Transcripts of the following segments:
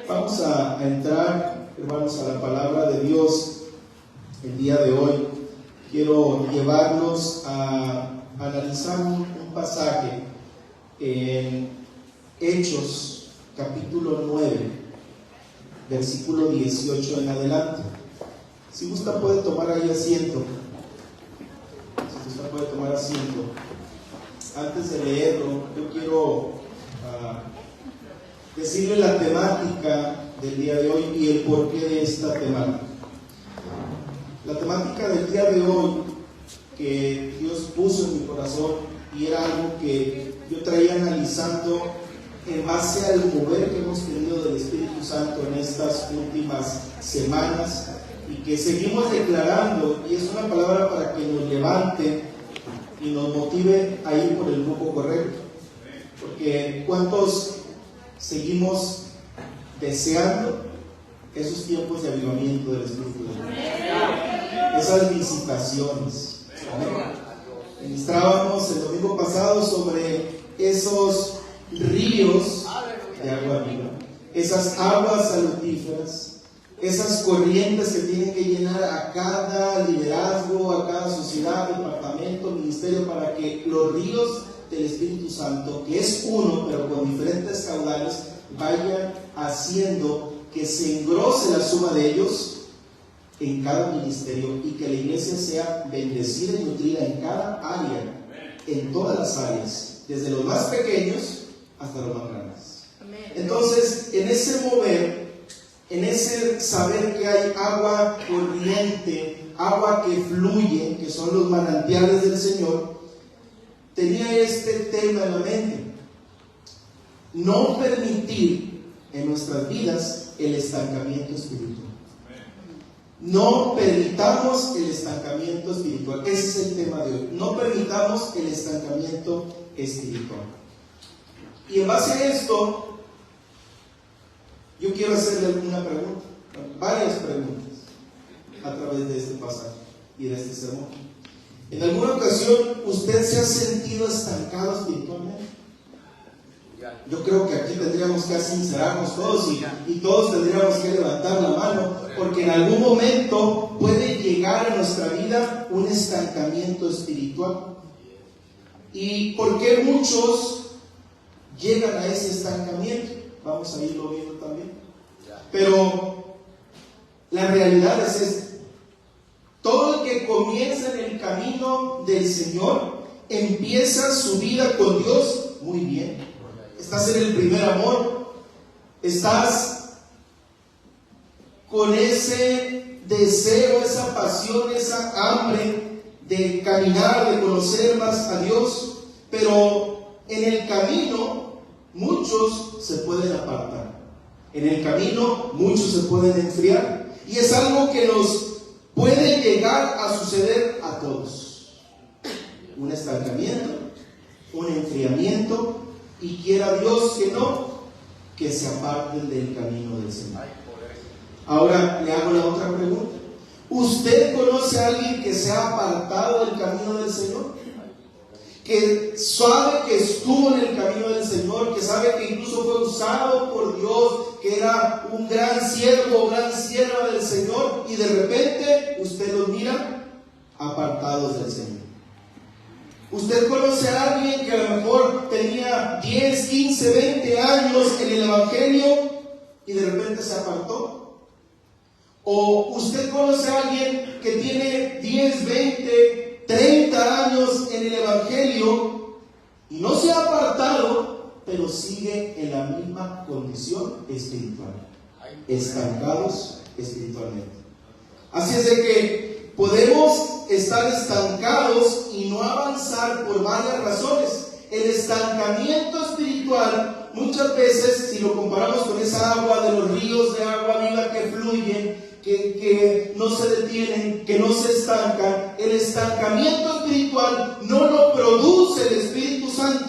Vamos a entrar, hermanos, a la palabra de Dios el día de hoy. Quiero llevarlos a analizar un pasaje en Hechos, capítulo 9, versículo 18 en adelante. Si gusta puede tomar ahí asiento. Antes de leerlo, yo quiero decirle la temática del día de hoy y el porqué de esta temática. La temática del día de hoy que Dios puso en mi corazón y era algo que yo traía analizando en base al mover que hemos tenido del Espíritu Santo en estas últimas semanas y que seguimos declarando, y es una palabra para que nos levante y nos motive a ir por el rumbo correcto, porque ¿cuántos seguimos deseando esos tiempos de avivamiento del Espíritu de Dios? Esas visitaciones. Ministrábamos el domingo pasado sobre esos ríos de agua viva, esas aguas salutíferas, esas corrientes que tienen que llenar a cada liderazgo, a cada sociedad, departamento, ministerio, para que los ríos del Espíritu Santo, que es uno pero con diferentes caudales, vayan haciendo que se engrose la suma de ellos en cada ministerio y que la iglesia sea bendecida y nutrida en cada área, en todas las áreas, desde los más pequeños hasta los más grandes. Entonces, en ese mover, en ese saber que hay agua corriente, agua que fluye, que son los manantiales del Señor, tenía este tema en la mente: no permitir en nuestras vidas el estancamiento espiritual. No permitamos el estancamiento espiritual. Ese es el tema de hoy. No permitamos el estancamiento espiritual. Y en base a esto, yo quiero hacerle una pregunta, varias preguntas a través de este pasaje y de este sermón. ¿En alguna ocasión usted se ha sentido estancado espiritualmente? Yo creo que aquí tendríamos que sincerarnos todos y todos tendríamos que levantar la mano, porque en algún momento puede llegar a nuestra vida un estancamiento espiritual. ¿Y por qué muchos llegan a ese estancamiento? Vamos a irlo viendo también. Pero la realidad es esta: todo el que comienza en el camino del Señor empieza su vida con Dios muy bien. Estás en el primer amor, estás con ese deseo, esa pasión, esa hambre de caminar, de conocer más a Dios, pero en el camino muchos se pueden apartar, en el camino muchos se pueden enfriar, y es algo que nos puede llegar a suceder a todos: un estancamiento, un enfriamiento, y quiera Dios que no, que se aparten del camino del Señor. Ahora le hago la otra pregunta: ¿usted conoce a alguien que se ha apartado del camino del Señor? Que sabe que estuvo en el camino del Señor, que sabe que incluso fue usado por Dios, que era un gran siervo o gran sierva del Señor, y de repente usted los mira apartados del Señor. ¿Usted conoce a alguien que a lo mejor tenía 10, 15, 20 años en el Evangelio y de repente se apartó? ¿O usted conoce a alguien que tiene 10, 20, 30 años en el Evangelio y no se ha apartado, pero sigue en la misma condición espiritual, estancados espiritualmente? Así es de que podemos estar estancados y no avanzar por varias razones. El estancamiento espiritual, muchas veces, si lo comparamos con esa agua de los ríos de agua viva que fluyen, que no se detienen, que no se estancan, el estancamiento espiritual no lo produce el Espíritu Santo.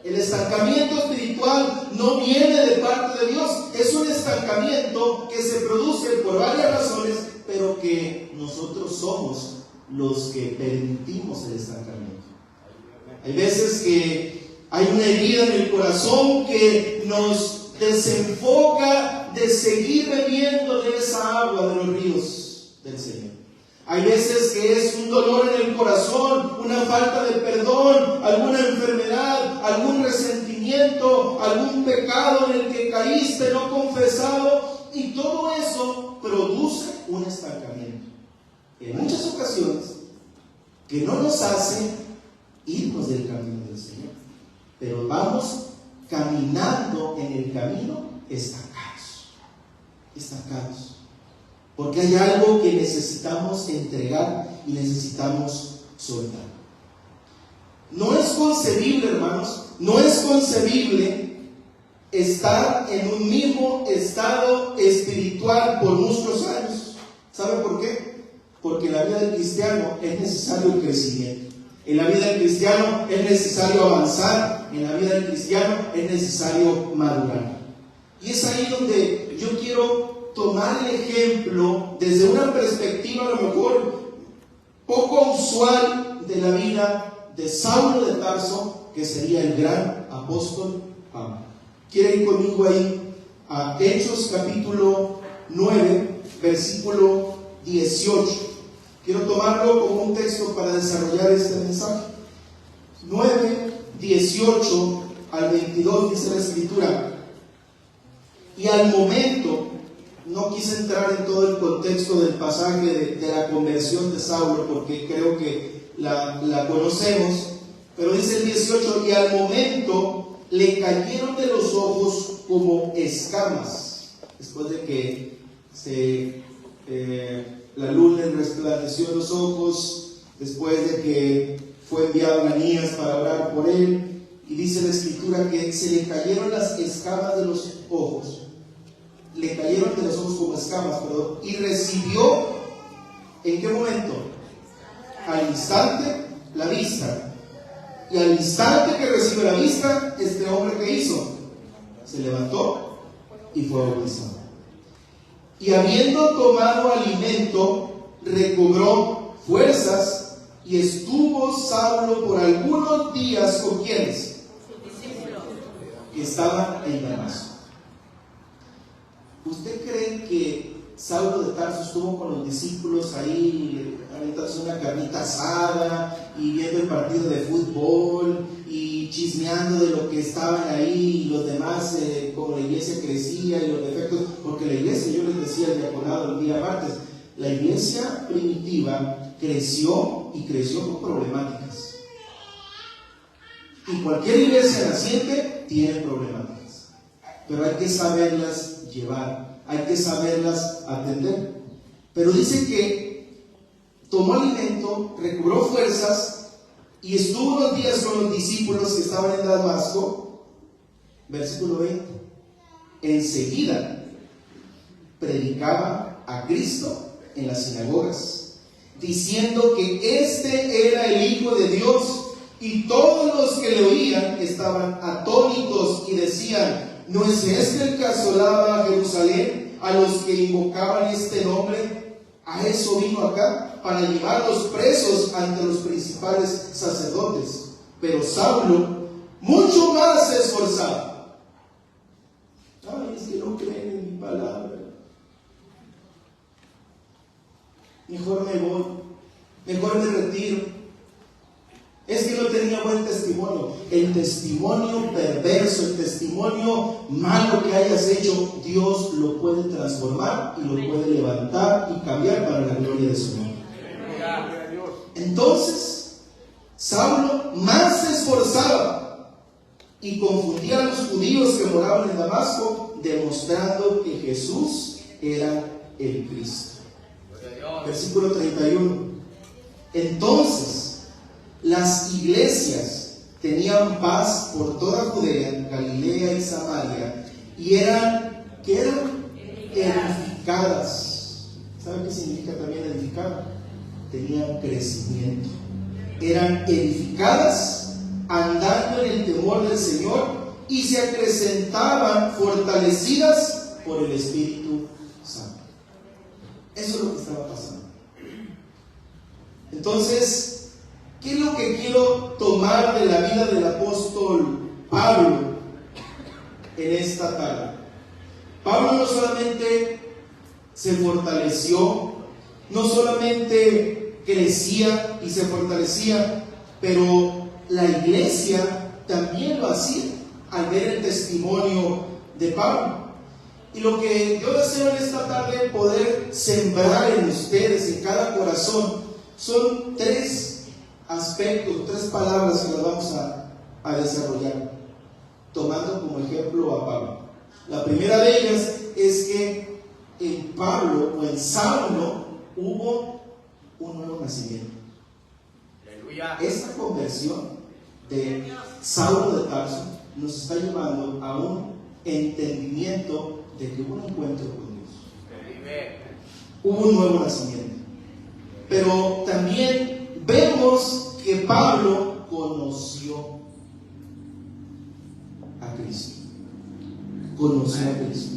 El estancamiento espiritual no viene de parte de Dios. Es un estancamiento que se produce por varias razones, pero que nosotros somos los que permitimos el estancamiento. Hay veces que hay una herida en el corazón que nos desenfoca de seguir bebiendo de esa agua de los ríos del Señor. Hay veces que es un dolor en el corazón, una falta de perdón, alguna enfermedad, algún resentimiento, algún pecado en el que caíste no confesado, y todo eso produce un estancamiento. En muchas ocasiones que no nos hace irnos del camino del Señor, pero vamos caminando en el camino estancados, porque hay algo que necesitamos entregar y necesitamos soltar. No es concebible, hermanos, no es concebible estar en un mismo estado espiritual por muchos años. ¿Sabe por qué? Porque en la vida del cristiano es necesario el crecimiento. En la vida del cristiano es necesario avanzar. En la vida del cristiano es necesario madurar. Y es ahí donde yo quiero tomar el ejemplo desde una perspectiva a lo mejor poco usual de la vida de Saulo de Tarso, que sería el gran apóstol Pablo. ¿Quieren ir conmigo ahí a Hechos capítulo 9, versículo 18? Quiero tomarlo como un texto para desarrollar este mensaje. 9, 18 al 22 dice la Escritura: y al momento, no quise entrar en todo el contexto del pasaje de la conversión de Saulo, porque creo que la conocemos, pero dice el 18: y al momento le cayeron de los ojos como escamas, después de que la luz le resplandeció en los ojos, después de que fue enviado Ananías para orar por él, y dice la Escritura que se le cayeron las escamas de los ojos, le cayeron de los ojos como escamas, perdón, y recibió, ¿en qué momento? Al instante la vista. Y al instante que recibe la vista, este hombre, ¿qué hizo? Se levantó y fue bautizado. Y habiendo tomado alimento, recobró fuerzas, y estuvo Saulo por algunos días con quienes que estaban en Damasco. ¿Usted cree que Saulo de Tarso estuvo con los discípulos ahí aventándose una carnita asada y viendo el partido de fútbol y chismeando de lo que estaban ahí y los demás, como la iglesia crecía y los defectos? Porque la iglesia, yo les decía el diaconado el día martes, la iglesia primitiva creció y creció con problemáticas, y cualquier iglesia naciente tiene problemáticas, pero hay que saberlas llevar, hay que saberlas atender. Pero dice que tomó alimento, recobró fuerzas y estuvo unos días con los discípulos que estaban en Damasco. Versículo 20: enseguida predicaba a Cristo en las sinagogas, diciendo que este era el Hijo de Dios, y todos los que le oían estaban atónitos y decían: ¿no es este el que asolaba a Jerusalén a los que invocaban este nombre? A eso vino acá, para llevarlos presos ante los principales sacerdotes. Pero Saulo mucho más se esforzaba. Ay, es que no creen en mi palabra. Mejor me voy, mejor me retiro. Es que no tenía buen testimonio. El testimonio perverso, el testimonio malo que hayas hecho, Dios lo puede transformar y lo puede levantar y cambiar para la gloria de su nombre. Entonces, Saulo más se esforzaba y confundía a los judíos que moraban en Damasco, demostrando que Jesús era el Cristo. Versículo 31. Entonces, las iglesias tenían paz por toda Judea, Galilea y Samaria, y eran edificadas. ¿Sabe qué significa también edificada? Tenían crecimiento. Eran edificadas, andando en el temor del Señor, y se acrecentaban fortalecidas por el Espíritu Santo. Eso es lo que estaba pasando. Entonces, ¿qué es lo que quiero tomar de la vida del apóstol Pablo? en esta tarde. Pablo no solamente se fortaleció, no solamente crecía y se fortalecía, pero la iglesia también lo hacía al ver el testimonio de Pablo. Y lo que yo deseo en esta tarde poder sembrar en ustedes, en cada corazón, son 3 aspectos, 3 palabras que las vamos a desarrollar, tomando como ejemplo a Pablo. La primera de ellas es que en Pablo o en Saulo hubo un nuevo nacimiento. Aleluya. Esta conversión de Saulo de Tarso nos está llevando a un entendimiento de que hubo un encuentro con Dios. Hubo un nuevo nacimiento. Pero también vemos que Pablo conoció a Cristo. Conoció a Cristo.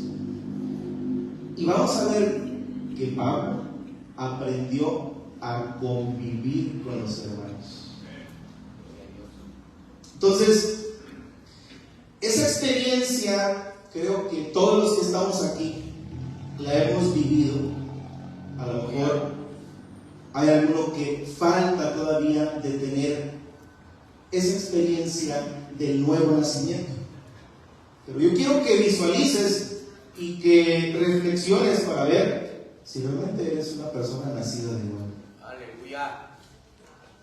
Y vamos a ver que Pablo aprendió a convivir con los hermanos. Entonces, esa experiencia, creo que todos los que estamos aquí la hemos vivido. A lo mejor hay alguno que falta todavía de tener esa experiencia del nuevo nacimiento. Pero yo quiero que visualices y que reflexiones para ver si realmente eres una persona nacida de nuevo. Aleluya.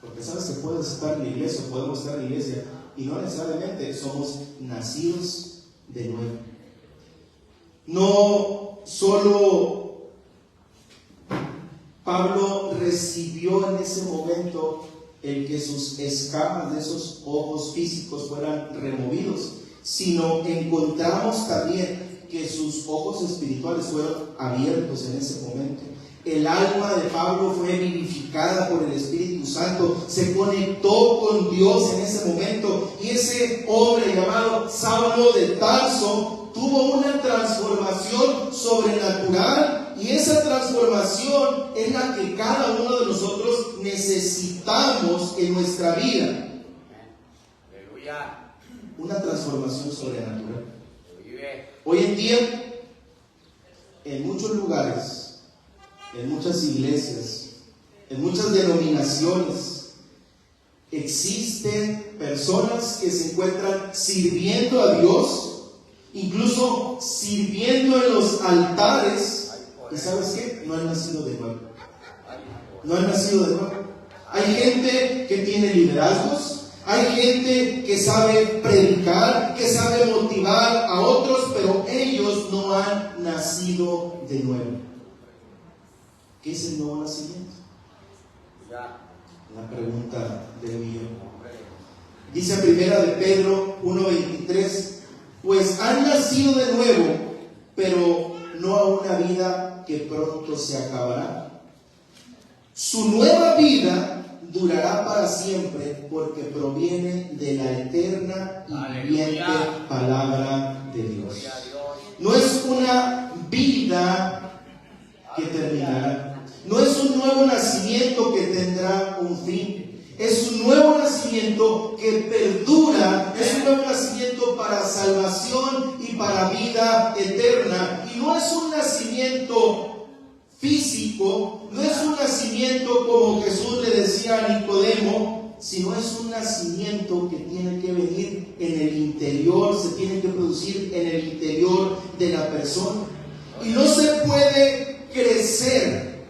Porque sabes que puedes estar en la iglesia, podemos estar en la iglesia y no necesariamente somos nacidos de nuevo. No solo Pablo recibió en ese momento el que sus escamas de esos ojos físicos fueran removidos, sino encontramos también que sus ojos espirituales fueron abiertos en ese momento. El alma de Pablo fue vivificada por el Espíritu Santo, se conectó con Dios en ese momento, y ese hombre llamado Saulo de Tarso tuvo una transformación sobrenatural, y esa transformación es la que cada uno de nosotros necesitamos en nuestra vida. Aleluya. Una transformación sobrenatural. Hoy en día, en muchos lugares, en muchas iglesias, en muchas denominaciones, existen personas que se encuentran sirviendo a Dios, incluso sirviendo en los altares, y ¿sabes qué? No han nacido de nuevo. No han nacido de nuevo. Hay gente que tiene liderazgos, hay gente que sabe predicar, que sabe motivar a otros, pero ellos no han nacido de nuevo. ¿Qué es el nuevo nacimiento? La pregunta del millón. Dice primera de Pedro 1:23, pues han nacido de nuevo, pero no a una vida que pronto se acabará. Su nueva vida durará para siempre, porque proviene de la eterna y viviente palabra de Dios. No es una vida que terminará, no es un nuevo nacimiento que tendrá un fin, es un nuevo nacimiento que perdura, es un nuevo nacimiento para salvación y para vida eterna, y no es un nacimiento físico, no es un nacimiento como Jesús le decía a Nicodemo, sino es un nacimiento que tiene que venir en el interior, se tiene que producir en el interior de la persona. Y no se puede crecer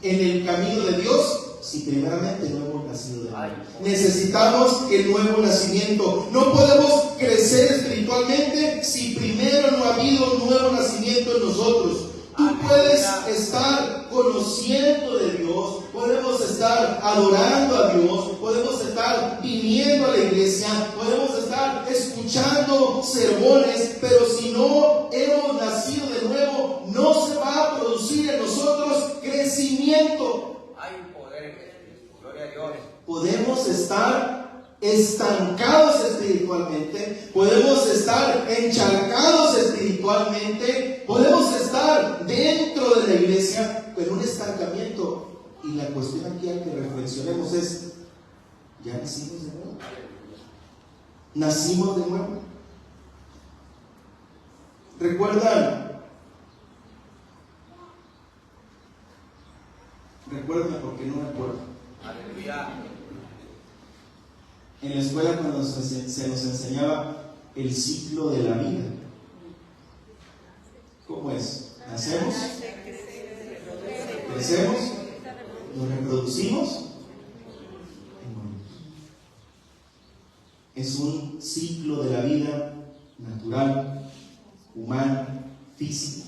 en el camino de Dios si primeramente no hemos nacido de nuevo. Necesitamos el nuevo nacimiento. No podemos crecer espiritualmente si primero no ha habido un nuevo nacimiento en nosotros. Tú puedes estar conociendo de Dios, podemos estar adorando a Dios, podemos estar viniendo a la iglesia, podemos estar escuchando sermones, pero si no hemos nacido de nuevo, no se va a producir en nosotros crecimiento. Hay poder en Cristo. Gloria a Dios. Podemos estar estancados espiritualmente, podemos estar encharcados espiritualmente, podemos estar dentro de la iglesia, pero un estancamiento. Y la cuestión aquí a que reflexionemos es, ¿ya nacimos de nuevo? ¿Nacimos de nuevo? Recuérdenme porque no me acuerdo. Aleluya. En la escuela cuando se nos enseñaba el ciclo de la vida. ¿Cómo es? Nacemos, crecemos, nos reproducimos y morimos. Es un ciclo de la vida natural, humana, física.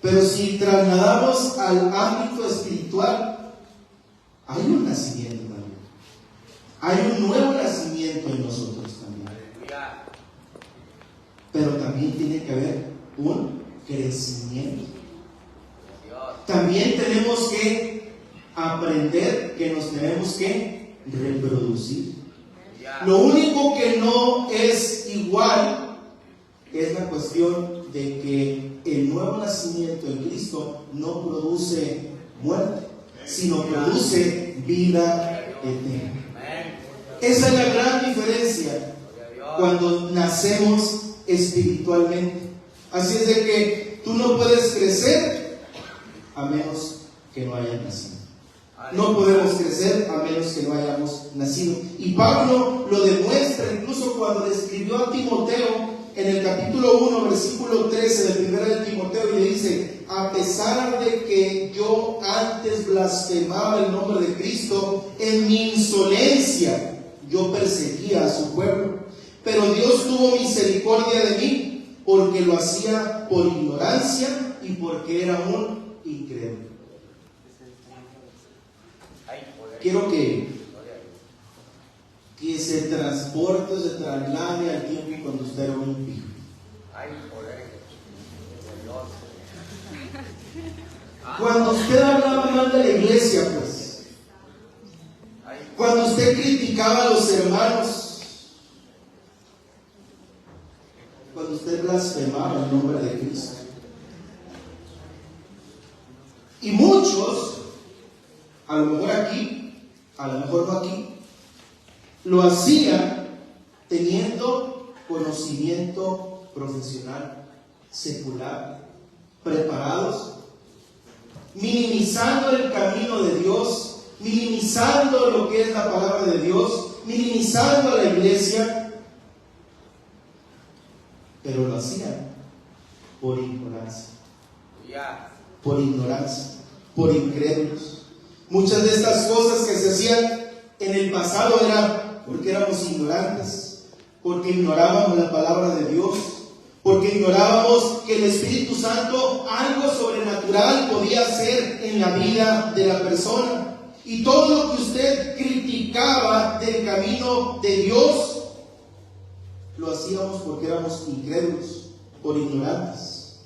Pero si trasladamos al ámbito espiritual, hay un nacimiento también. Hay un nuevo nacimiento en nosotros también. Aleluya. Pero también tiene que haber un crecimiento. Dios. También tenemos que aprender que nos tenemos que reproducir. Aleluya. Lo único que no es igual es la cuestión de que el nuevo nacimiento en Cristo no produce muerte, sino produce vida eterna. Amén. Esa es la gran diferencia Gloria a Dios. cuando nacemos espiritualmente. Así es de que tú no puedes crecer a menos que no hayas nacido. No podemos crecer a menos que no hayamos nacido. Y Pablo lo demuestra incluso cuando le escribió a Timoteo en el capítulo 1, versículo 13 de 1 de Timoteo, y le dice: a pesar de que yo antes blasfemaba el nombre de Cristo, en mi insolencia yo perseguía a su pueblo, pero Dios tuvo misericordia de mí, porque lo hacía por ignorancia y porque era un incrédulo. Quiero que se transporte, se traslade al tiempo cuando usted era un impío. Ay, poder de Dios. Cuando usted hablaba mal de la iglesia, pues, cuando usted criticaba a los hermanos, cuando usted blasfemaba el nombre de Cristo. Y muchos, a lo mejor aquí, a lo mejor no aquí, lo hacían teniendo conocimiento profesional, secular, preparados, minimizando el camino de Dios, minimizando lo que es la palabra de Dios, minimizando a la iglesia, pero lo hacían por ignorancia, por ignorancia, por incrédulos. Muchas de estas cosas que se hacían en el pasado eran porque éramos ignorantes, porque ignorábamos la palabra de Dios, porque ignorábamos que el Espíritu Santo algo sobrenatural podía hacer en la vida de la persona. Y todo lo que usted criticaba del camino de Dios, lo hacíamos porque éramos incrédulos, por ignorantes.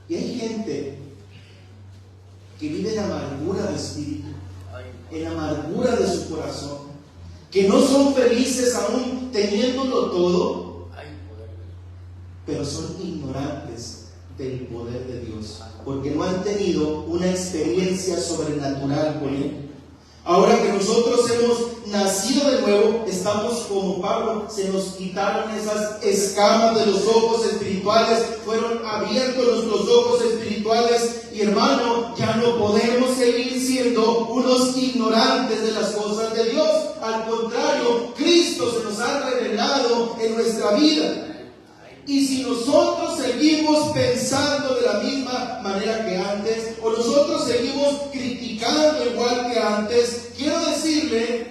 Y hay gente que vive en amargura de espíritu, en amargura de su corazón, que no son felices aún teniéndolo todo, pero son ignorantes del poder de Dios, porque no han tenido una experiencia sobrenatural con Él. Ahora que nosotros hemos nacido de nuevo, estamos como Pablo, se nos quitaron esas escamas de los ojos espirituales, fueron abiertos los ojos espirituales, y hermano, ya no podemos seguir siendo unos ignorantes de las cosas de Dios. Al contrario, Cristo se nos ha revelado en nuestra vida. Y si nosotros seguimos pensando de la misma manera que antes, o nosotros seguimos criticando igual que antes, quiero decirle,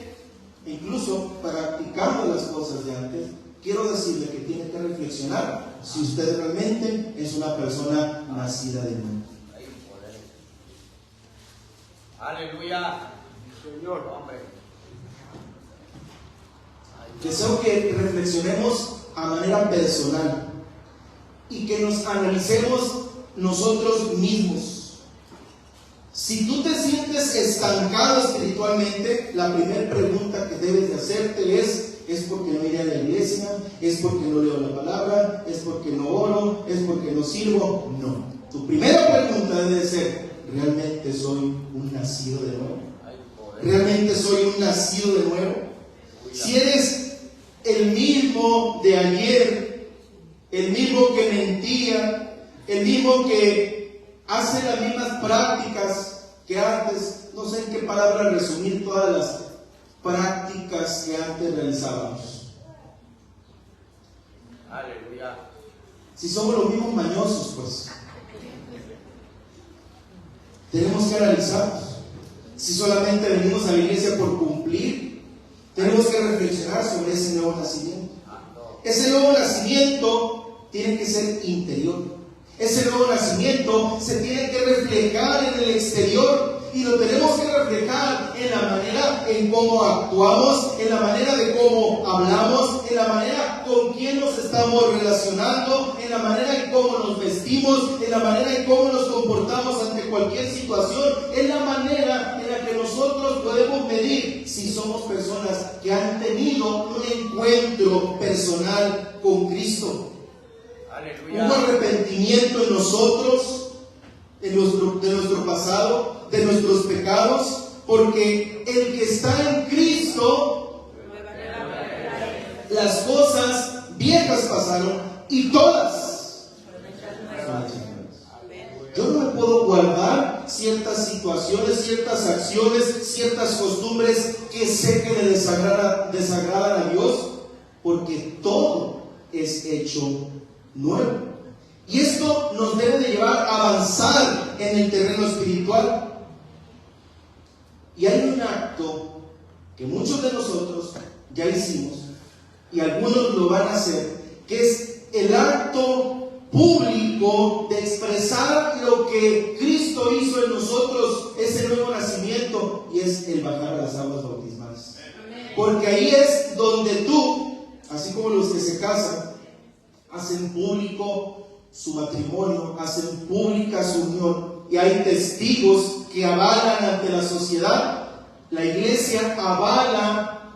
incluso practicando las cosas de antes, quiero decirle que tiene que reflexionar si usted realmente es una persona nacida de nuevo. Aleluya, Señor, hombre. Deseo que reflexionemos a manera personal y que nos analicemos nosotros mismos. Si tú te sientes estancado espiritualmente, la primera pregunta que debes de hacerte ¿es porque no iré a la iglesia? ¿Es porque no leo la palabra? ¿Es porque no oro? ¿Es porque no sirvo? No. Tu primera pregunta debe ser: ¿realmente soy un nacido de nuevo? ¿Realmente soy un nacido de nuevo? Si eres el mismo de ayer, el mismo que mentía, el mismo que hace las mismas prácticas que antes. No sé en qué palabra resumir todas las prácticas que antes realizábamos. Aleluya. Si somos los mismos mañosos, pues tenemos que analizarnos. Si solamente venimos a la iglesia por cumplir, tenemos que reflexionar sobre ese nuevo nacimiento. Ese nuevo nacimiento tiene que ser interior. Ese nuevo nacimiento se tiene que reflejar en el exterior, y lo tenemos que reflejar en la manera en cómo actuamos, en la manera de cómo hablamos, en la manera con quién nos estamos relacionando, en la manera en cómo nos vestimos, en la manera en cómo nos comportamos ante cualquier situación. Es la manera en la que nosotros podemos medir si somos personas que han tenido un encuentro personal con Cristo. Aleluya. Un arrepentimiento en nosotros, de nuestro pasado, de nuestros pecados, porque el que está en Cristo, las cosas viejas pasaron y todas. Yo no me puedo guardar ciertas situaciones, ciertas acciones, ciertas costumbres que sé que le desagradan a Dios, porque todo es hecho nuevo. Y esto nos debe de llevar a avanzar en el terreno espiritual. Y hay un acto que muchos de nosotros ya hicimos, y algunos lo van a hacer, que es el acto público de expresar lo que Cristo hizo en nosotros, ese nuevo nacimiento, y es el bajar a las aguas bautismales. Porque ahí es donde tú, así como los que se casan, hacen público su matrimonio, hacen pública su unión, y hay testigos que avalan ante la sociedad. La iglesia avala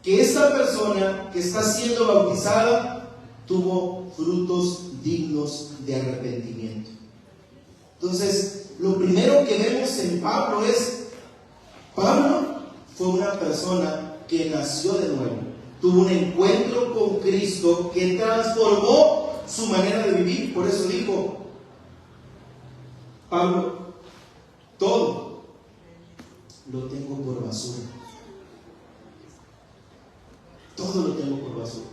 que esta persona que está siendo bautizada tuvo frutos dignos de arrepentimiento. Entonces, lo primero que vemos en Pablo es: Pablo fue una persona que nació de nuevo, tuvo un encuentro con Cristo que transformó su manera de vivir. Por eso dijo Pablo: todo lo tengo por basura. Todo lo tengo por basura.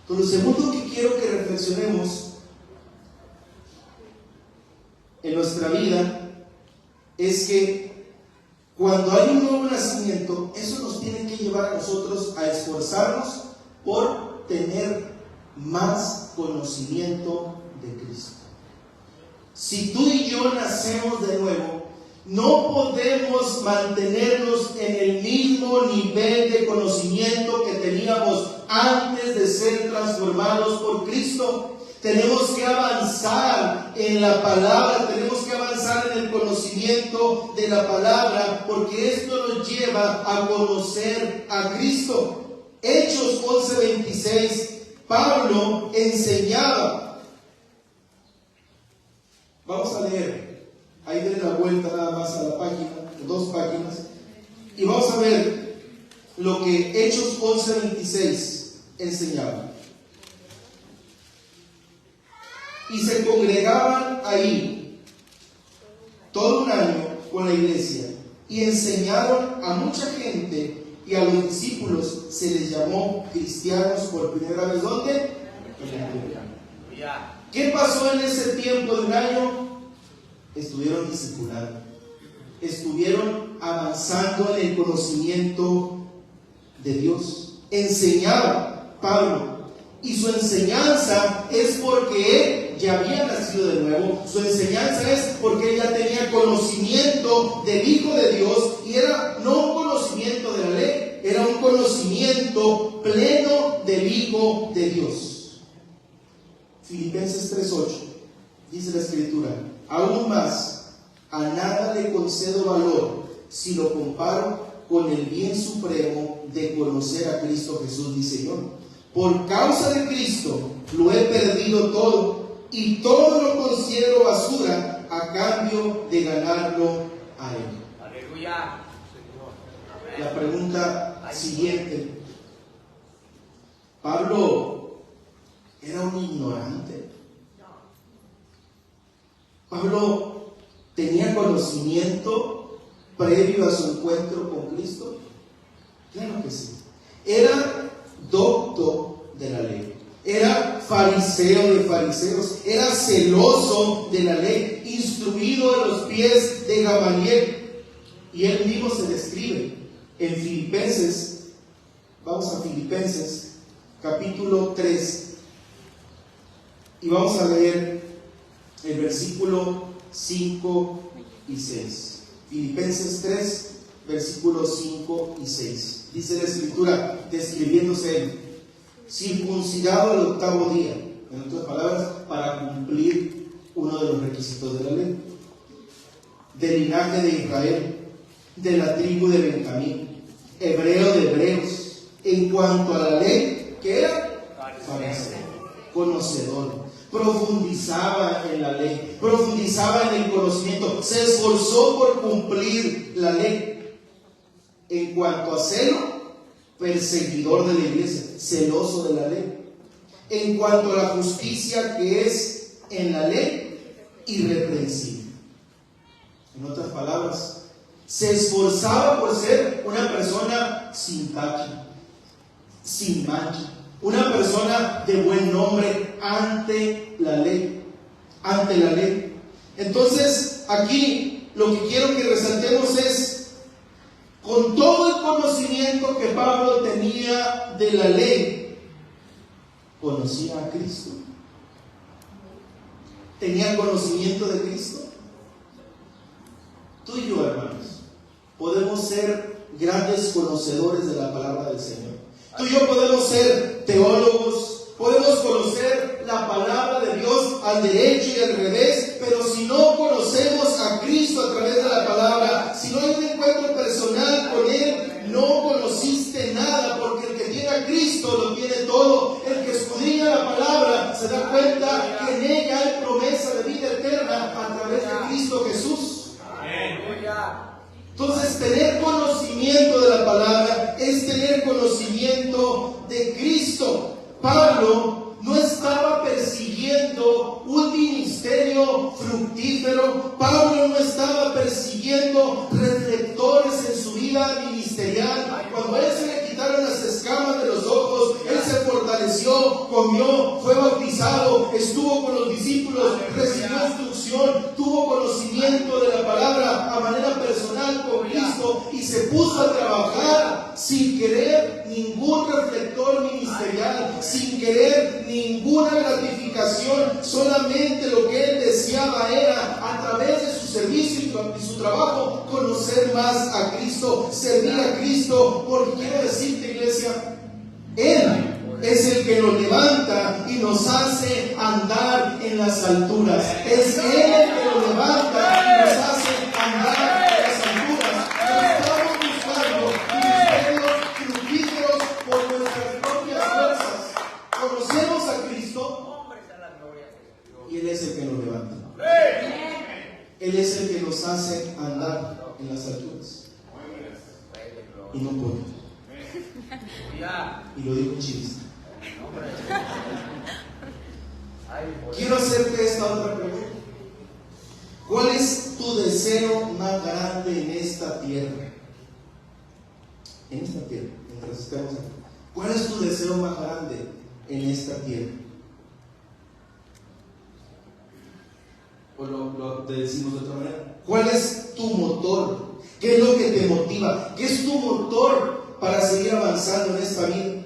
Entonces, lo segundo que quiero que reflexionemos en nuestra vida es que cuando hay un nuevo nacimiento, eso nos tiene que llevar a nosotros a esforzarnos por tener más conocimiento de Cristo. Si tú y yo nacemos de nuevo, no podemos mantenernos en el mismo nivel de conocimiento que teníamos antes de ser transformados por Cristo. Tenemos que avanzar en la palabra, tenemos que avanzar en el conocimiento de la palabra, porque esto nos lleva a conocer a Cristo. Hechos 11:26, Pablo enseñaba. Vamos a leer. Ahí denle la vuelta nada más a la página, 2 páginas, y vamos a ver lo que Hechos 11:26 enseñaba. Y se congregaban ahí todo un año con la iglesia, y enseñaron a mucha gente, y a los discípulos se les llamó cristianos por primera vez. ¿Dónde? En Antioquía. ¿Qué pasó en ese tiempo de un año? Estuvieron discipulando, estuvieron avanzando en el conocimiento de Dios. Enseñaba Pablo, y su enseñanza es porque él ya había nacido de nuevo. Su enseñanza es porque él ya tenía conocimiento del Hijo de Dios, y era no un conocimiento de la ley, era un conocimiento pleno del Hijo de Dios. Filipenses 3:8 dice la Escritura: aún más, a nada le concedo valor si lo comparo con el bien supremo de conocer a Cristo Jesús, mi Señor. Por causa de Cristo lo he perdido todo, y todo lo considero basura a cambio de ganarlo a Él. Aleluya. La pregunta siguiente: Pablo era un ignorante. Pablo tenía conocimiento previo a su encuentro con Cristo. Claro que sí. Era docto de la ley. Era fariseo de fariseos. Era celoso de la ley. Instruido a los pies de Gamaliel. Y él mismo se describe en Filipenses. Vamos a Filipenses, capítulo 3. Y vamos a leer el versículo 5 y 6. Filipenses 3, versículos 5 y 6. Dice la Escritura, describiéndose él, circuncidado al 8º día, en otras palabras, para cumplir uno de los requisitos de la ley, del linaje de Israel, de la tribu de Benjamín, hebreo de hebreos, en cuanto a la ley, que era fariseo, conocedor, profundizaba en la ley, profundizaba en el conocimiento, se esforzó por cumplir la ley. En cuanto a celo, perseguidor de la iglesia, celoso de la ley. En cuanto a la justicia que es en la ley, irreprensible. En otras palabras, se esforzaba por ser una persona sin tache, sin mancha, una persona de buen nombre ante la ley, ante la ley. Entonces, aquí lo que quiero que resaltemos es, con todo el conocimiento que Pablo tenía de la ley, conocía a Cristo. ¿Tenía conocimiento de Cristo? Tú y yo, hermanos, podemos ser grandes conocedores de la palabra del Señor. Tú y yo podemos ser teólogos, podemos conocer la palabra de Dios al derecho y al revés, pero si no conocemos a Cristo a través de la palabra, si no hay un encuentro personal con Él, no conociste nada, porque el que tiene a Cristo lo tiene todo. El que escudriña la palabra se da cuenta que en ella hay promesa de vida eterna a través de Cristo Jesús. Entonces, tener conocimiento de la palabra es tener conocimiento de Cristo. Pablo no estaba persiguiendo un ministerio fructífero. Pablo no estaba persiguiendo reflectores en su vida ministerial. Cuando a él se le quitaron las escamas de los ojos, él se fortaleció, comió, fue bautizado, estuvo con los discípulos, recibió instrucción, tuvo conocimiento de la palabra a manera personal con Cristo y se puso a trabajar sin querer ningún reflector ministerial, sin querer ninguna gratificación. Solamente lo que él deseaba era, a través de su servicio y su trabajo, conocer más a Cristo, servir a Cristo. Porque quiero decirte, iglesia, Él es el que nos levanta y nos hace andar en las alturas. Es Él el que nos levanta y nos hace andar en las alturas. No estamos buscando ministerios fructíferos por nuestras propias fuerzas. Conocemos a Cristo y Él es el que nos levanta. Él es el que nos hace andar en las alturas. Y no puede. Y lo digo chiste. Quiero hacerte esta otra pregunta. ¿Cuál es tu deseo más grande en esta tierra? En esta tierra, mientras estemos aquí. ¿Cuál es tu deseo más grande en esta tierra? O lo decimos de otra manera. ¿Cuál es tu motor? ¿Qué es lo que te motiva? ¿Qué es tu motor para seguir avanzando en esta vida?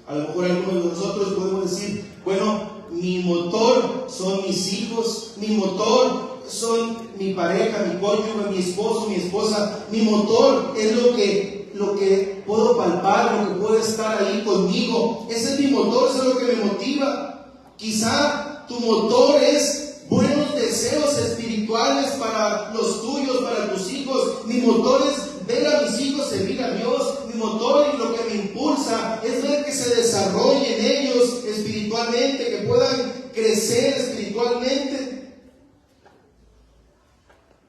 A lo mejor algunos de nosotros podemos decir, bueno, mi motor son mis hijos, mi motor son mi pareja, mi cónyuge, mi esposo, mi esposa. Mi motor es lo que puedo palpar, lo que puede estar ahí conmigo. Ese es mi motor, eso es lo que me motiva. Quizá tu motor es buenos deseos espirituales para los tuyos, para tus hijos. Mi motor es ver a mis hijos servir a Dios. Mi motor y lo que me impulsa es ver que se desarrollen ellos espiritualmente, que puedan crecer espiritualmente.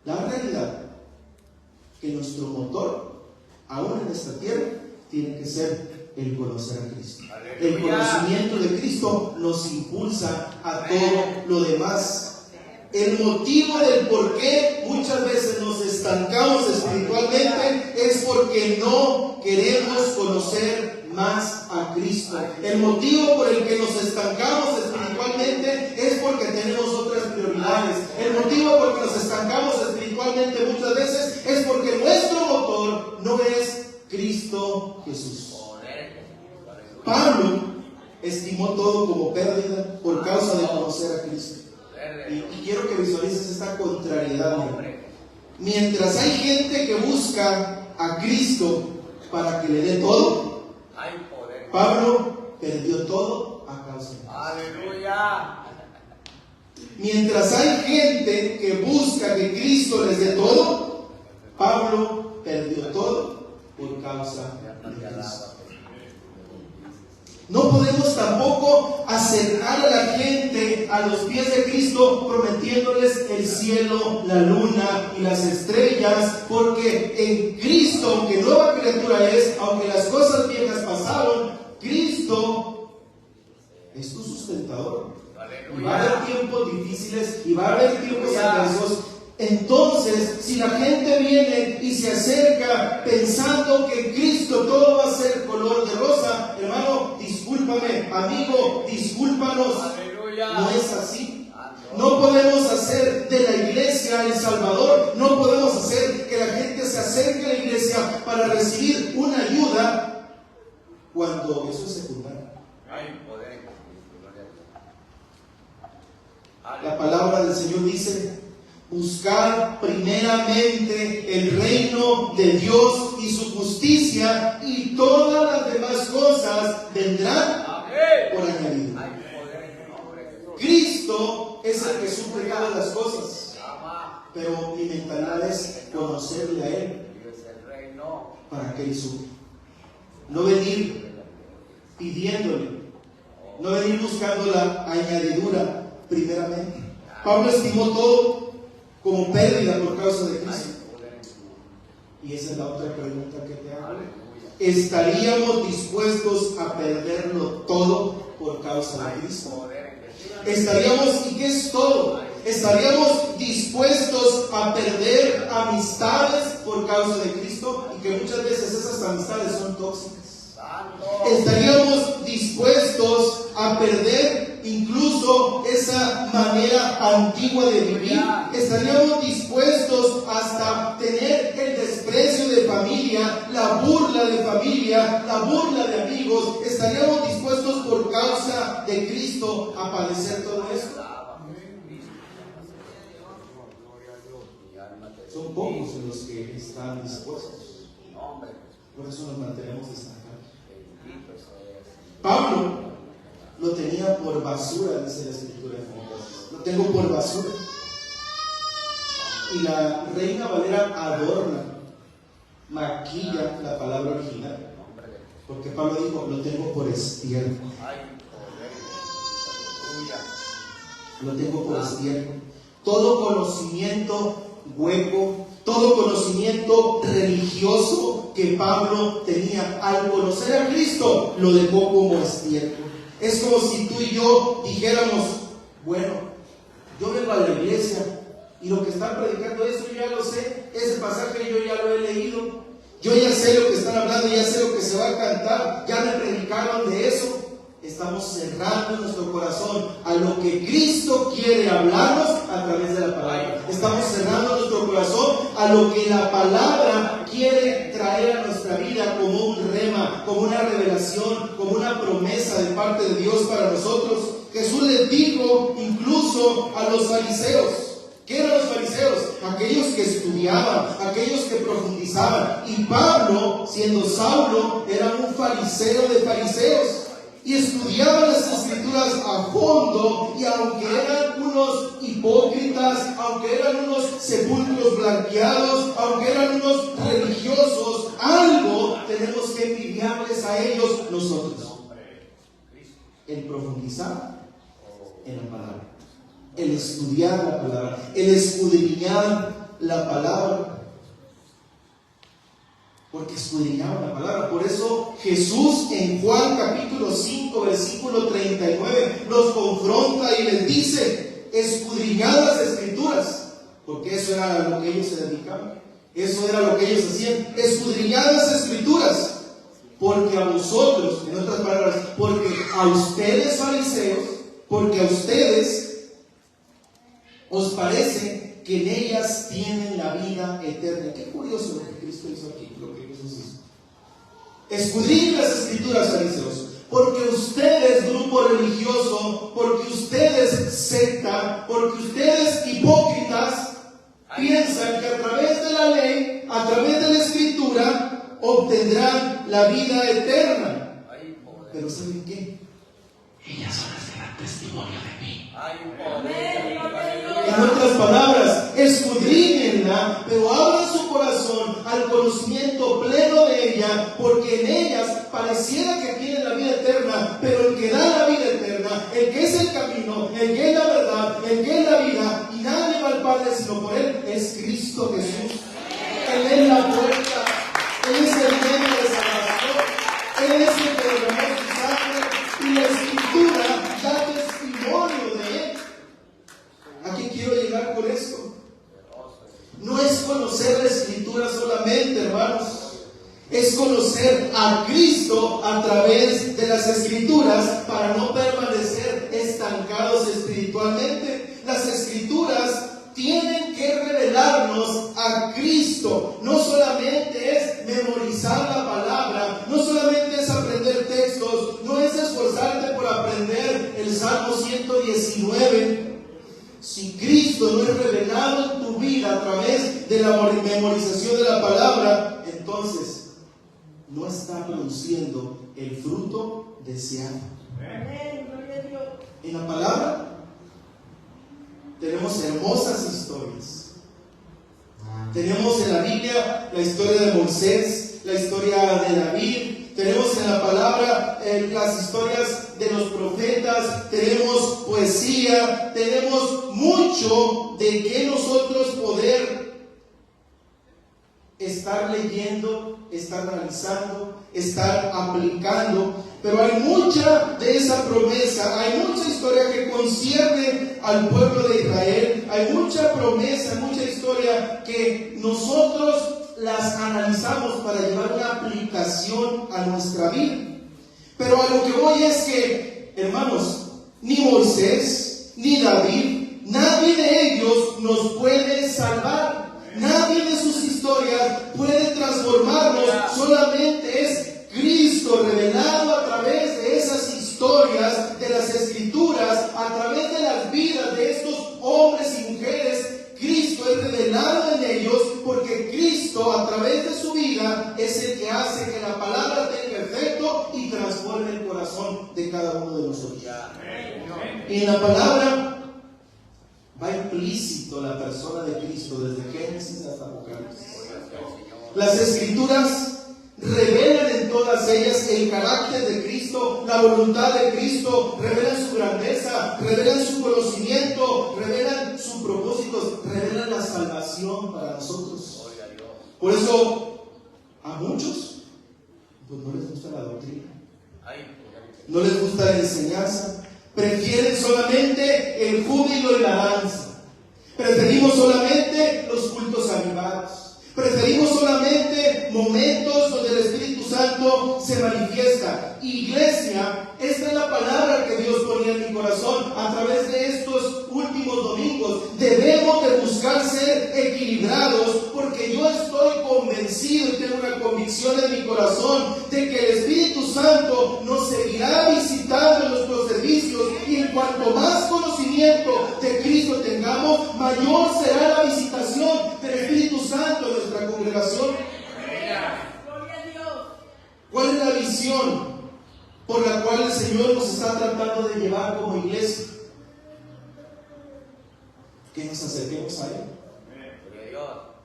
La realidad que nuestro motor, aún en esta tierra, tiene que ser el conocer a Cristo. Aleluya. El conocimiento de Cristo nos impulsa a todo lo demás. El motivo del por qué muchas veces nos estancamos espiritualmente es porque no queremos conocer más a Cristo. El motivo por el que nos estancamos espiritualmente es porque tenemos otras prioridades. El motivo por el que nos estancamos espiritualmente muchas veces es porque nuestro motor no es Cristo Jesús. Pablo estimó todo como pérdida por causa de conocer a Cristo. Y quiero que visualices esta contrariedad. Mientras hay gente que busca a Cristo para que le dé todo, Pablo perdió todo a causa de Cristo. Aleluya. Mientras hay gente que busca que Cristo les dé todo, Pablo perdió todo por causa de Cristo. No podemos tampoco acercar a la gente a los pies de Cristo prometiéndoles el cielo, la luna y las estrellas, porque en Cristo, aunque nueva criatura es, aunque las cosas viejas pasaron, Cristo es tu sustentador. Y va a haber tiempos difíciles y va a haber tiempos adversos. Entonces, si la gente viene y se acerca pensando que en Cristo todo va a ser color de rosa, hermano, discúlpame, amigo, discúlpanos. Aleluya. No es así. No podemos hacer de la iglesia El Salvador, no podemos hacer que la gente se acerque a la iglesia para recibir una ayuda cuando eso es secundario. La palabra del Señor dice: buscar primeramente el reino de Dios y su justicia, y todas las demás cosas vendrán por añadidura. Cristo es el que suple todas las cosas, pero mi mentalidad es conocerle a Él para que Él suple. No venir pidiéndole, no venir buscando la añadidura primeramente. Pablo estimó todo como pérdida por causa de Cristo. Y esa es la otra pregunta que te hago. ¿Estaríamos dispuestos a perderlo todo por causa de Cristo? ¿Estaríamos, y qué es todo? ¿Estaríamos dispuestos a perder amistades por causa de Cristo? Y que muchas veces esas amistades son tóxicas. ¿Estaríamos dispuestos a perder incluso esa manera antigua de vivir? ¿Estaríamos dispuestos hasta tener el desprecio de familia, la burla de familia, la burla de amigos? ¿Estaríamos dispuestos por causa de Cristo a padecer todo esto? Son pocos los que están dispuestos. Por eso nos mantenemos estancados. Pablo lo tenía por basura, dice la Escritura. Lo tengo por basura. Y la Reina Valera adorna, maquilla la palabra original, porque Pablo dijo: lo tengo por estiércol. Lo tengo por estiércol. Todo conocimiento hueco, todo conocimiento religioso que Pablo tenía, al conocer a Cristo, lo dejó como estiércol. Es como si tú y yo dijéramos: bueno, yo vengo a la iglesia y lo que están predicando, eso yo ya lo sé, ese pasaje yo ya lo he leído, yo ya sé lo que están hablando, ya sé lo que se va a cantar, ya me predicaron de eso. Estamos cerrando nuestro corazón a lo que Cristo quiere hablarnos a través de la palabra. Estamos cerrando nuestro corazón a lo que la palabra quiere traer a nuestra vida como un rema, como una revelación, como una promesa de parte de Dios para nosotros. Jesús les dijo incluso a los fariseos. ¿Qué eran los fariseos? Aquellos que estudiaban, aquellos que profundizaban. Y Pablo, siendo Saulo, era un fariseo de fariseos. Y estudiaban las Escrituras a fondo, y aunque eran unos hipócritas, aunque eran unos sepulcros blanqueados, aunque eran unos religiosos, algo tenemos que envidiarles a ellos nosotros: el profundizar en la palabra, el estudiar la palabra, el escudriñar la palabra. porque escudriñaban la palabra. Por eso Jesús en Juan capítulo 5 versículo 39 los confronta y les dice: escudriñad las escrituras, porque eso era a lo que ellos se dedicaban, eso era lo que ellos hacían. Escudriñad las escrituras, porque a vosotros, en otras palabras, porque a ustedes fariseos, porque a ustedes os parece que en ellas tienen la vida eterna. Qué curioso lo que Cristo hizo aquí, lo que Jesús hizo. Escudriñen las escrituras, fariseos, porque ustedes, grupo religioso, porque ustedes, secta, porque ustedes, hipócritas, piensan que a través de la ley, a través de la escritura, obtendrán la vida eterna. Pero ¿saben qué? Ellas son las que dan testimonio de mí. En otras palabras, escudriñenla, pero abran su corazón al conocimiento pleno de ella, porque en ellas pareciera que tienen la vida eterna, pero el que da la vida eterna, el que es el camino, el que es la verdad, el que es la vida, y nadie va al Padre sino por Él, es Cristo Jesús. Él es la puerta, Él es el medio de salvación, Él es el que derramó su sangre, y la Escritura da testimonio de Él. ¿A qué quiero llegar con esto? No es conocer la Escritura solamente, hermanos. Es conocer a Cristo a través de las Escrituras para no permanecer estancados espiritualmente. Las Escrituras tienen que revelarnos a Cristo. No solamente es memorizar la palabra, no solamente es aprender textos, no es esforzarte por aprender el Salmo 119. Si Cristo no es revelado en tu vida a través de la memorización de la palabra, entonces no está produciendo el fruto deseado. En la palabra tenemos hermosas historias. Tenemos en la Biblia la historia de Moisés, la historia de David. Tenemos en la palabra las historias de los profetas. Tenemos poesía. Tenemos mucho de que nosotros poder estar leyendo, estar analizando, estar aplicando. Pero hay mucha de esa promesa, hay mucha historia que concierne al pueblo de Israel, hay mucha promesa, mucha historia que nosotros las analizamos para llevar una aplicación a nuestra vida. Pero a lo que voy es que, hermanos, ni Moisés, ni David, nadie de ellos nos puede salvar. Nadie de sus historias puede transformarnos, solamente es Cristo revelado a través de esas historias, de las Escrituras, a través de las vidas de estos hombres y mujeres. Cristo es revelado en ellos, porque Cristo a través de su vida es el que hace que la palabra tenga efecto y transforme el corazón de cada uno de nosotros. Y en la palabra va implícito la persona de Cristo desde Génesis hasta Apocalipsis. Las Escrituras revelan en todas ellas el carácter de Cristo, la voluntad de Cristo, revelan su grandeza, revelan su conocimiento, revelan sus propósitos, revelan la salvación para nosotros. Por eso a muchos pues no les gusta la doctrina, no les gusta la enseñanza, prefieren solamente el júbilo y la danza, preferimos solamente los cultos avivados. Preferimos solamente momentos donde el Espíritu Santo se manifiesta. Iglesia, esta es la palabra que Dios ponía en mi corazón a través de estos últimos domingos. Debemos de buscar ser equilibrados, porque yo estoy convencido y tengo una convicción en mi corazón de que el Espíritu Santo nos seguirá visitando en nuestros servicios, y en cuanto más conocimiento de Cristo tengamos, mayor será la visitación del Espíritu Santo en nuestra congregación. ¿Cuál es la visión por la cual el Señor nos está tratando de llevar como iglesia? Que nos acerquemos a Él.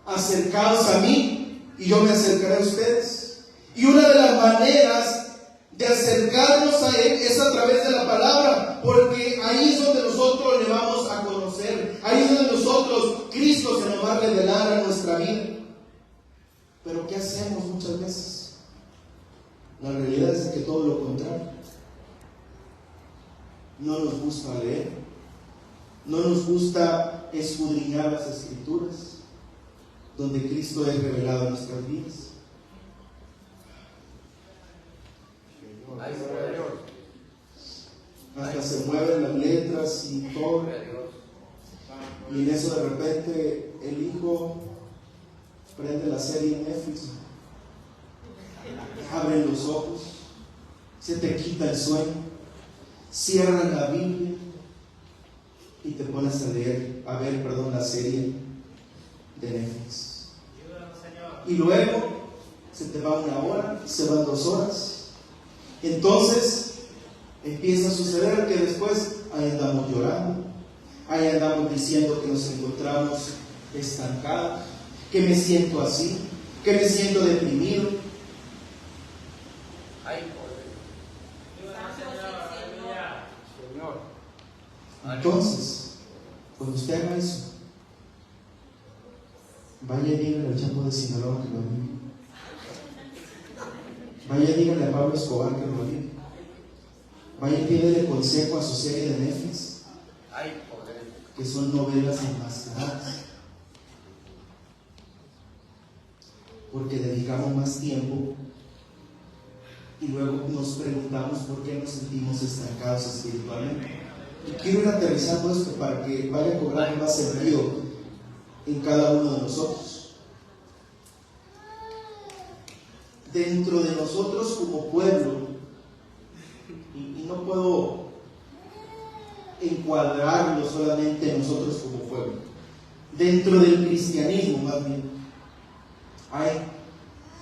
Acercaos a mí y yo me acercaré a ustedes. Y una de las maneras de acercarnos a Él es a través de la palabra, porque ahí es donde nosotros le vamos a conocer, ahí es donde nosotros, Cristo se nos va a revelar a nuestra vida. Pero ¿qué hacemos muchas veces? La realidad es que todo lo contrario. No nos gusta leer, no nos gusta escudriñar las Escrituras, donde Cristo es revelado en nuestras vidas. Hasta se mueven las letras y todo. Y en eso de repente el hijo prende la serie en Netflix, abren los ojos, se te quita el sueño, cierran la Biblia y te pones a ver la serie de Netflix. Y luego se te va 1 hora, se van 2 horas. Entonces empieza a suceder que después ahí andamos llorando, ahí andamos diciendo que nos encontramos estancados, que me siento así, que me siento deprimido. Entonces, cuando usted haga eso, vaya y dígale al Chapo de Sinaloa que lo avive. Vaya y dígale a Pablo Escobar que lo avive. Vaya y pídele consejo a su serie de Netflix, que son novelas enmascaradas, porque dedicamos más tiempo y luego nos preguntamos por qué nos sentimos estancados espiritualmente. Y quiero ir aterrizando esto para que vaya cobrando más sentido en cada uno de nosotros. Dentro de nosotros como pueblo, y no puedo encuadrarlo solamente nosotros como pueblo, dentro del cristianismo más bien, hay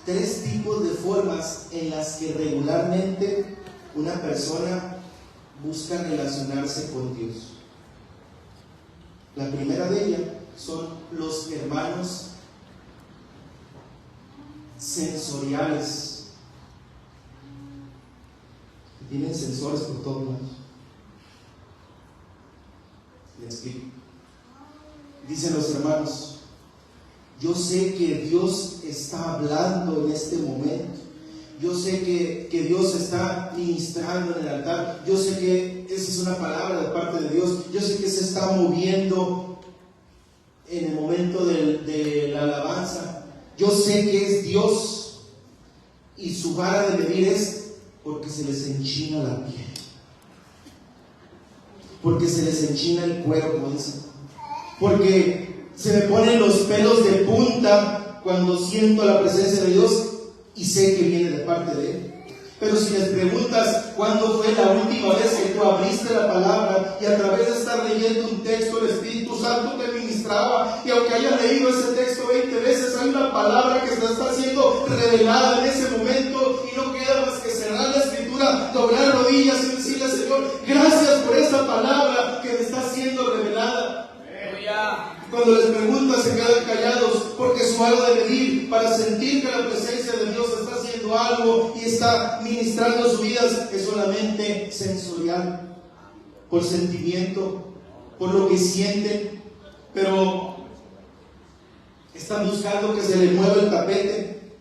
3 tipos de formas en las que regularmente una persona busca relacionarse con Dios. La primera de ellas son los hermanos sensoriales, que tienen sensores por todos lados. Les explico. Dicen los hermanos: yo sé que Dios está hablando en este momento. Yo sé que Dios está ministrando en el altar. Yo sé que esa es una palabra de parte de Dios. Yo sé que se está moviendo en el momento de la alabanza. Yo sé que es Dios. Y su vara de medir es porque se les enchina la piel, porque se les enchina el cuero, como dicen, porque se me ponen los pelos de punta cuando siento la presencia de Dios y sé que viene de parte de Él. Pero si les preguntas cuándo fue la última vez que tú abriste la palabra y a través de estar leyendo un texto el Espíritu Santo te ministraba, y aunque hayas leído ese texto 20 veces, hay una palabra que está siendo revelada en ese momento y no queda más que cerrar la Escritura, doblar rodillas y decirle: Señor, gracias por esa palabra que me está siendo revelada. Cuando les preguntas se quedan callados, porque su vara de medir para sentir que la presencia de Dios está haciendo algo y está ministrando sus vidas es solamente sensorial, por sentimiento, por lo que sienten. Pero están buscando que se les mueva el tapete,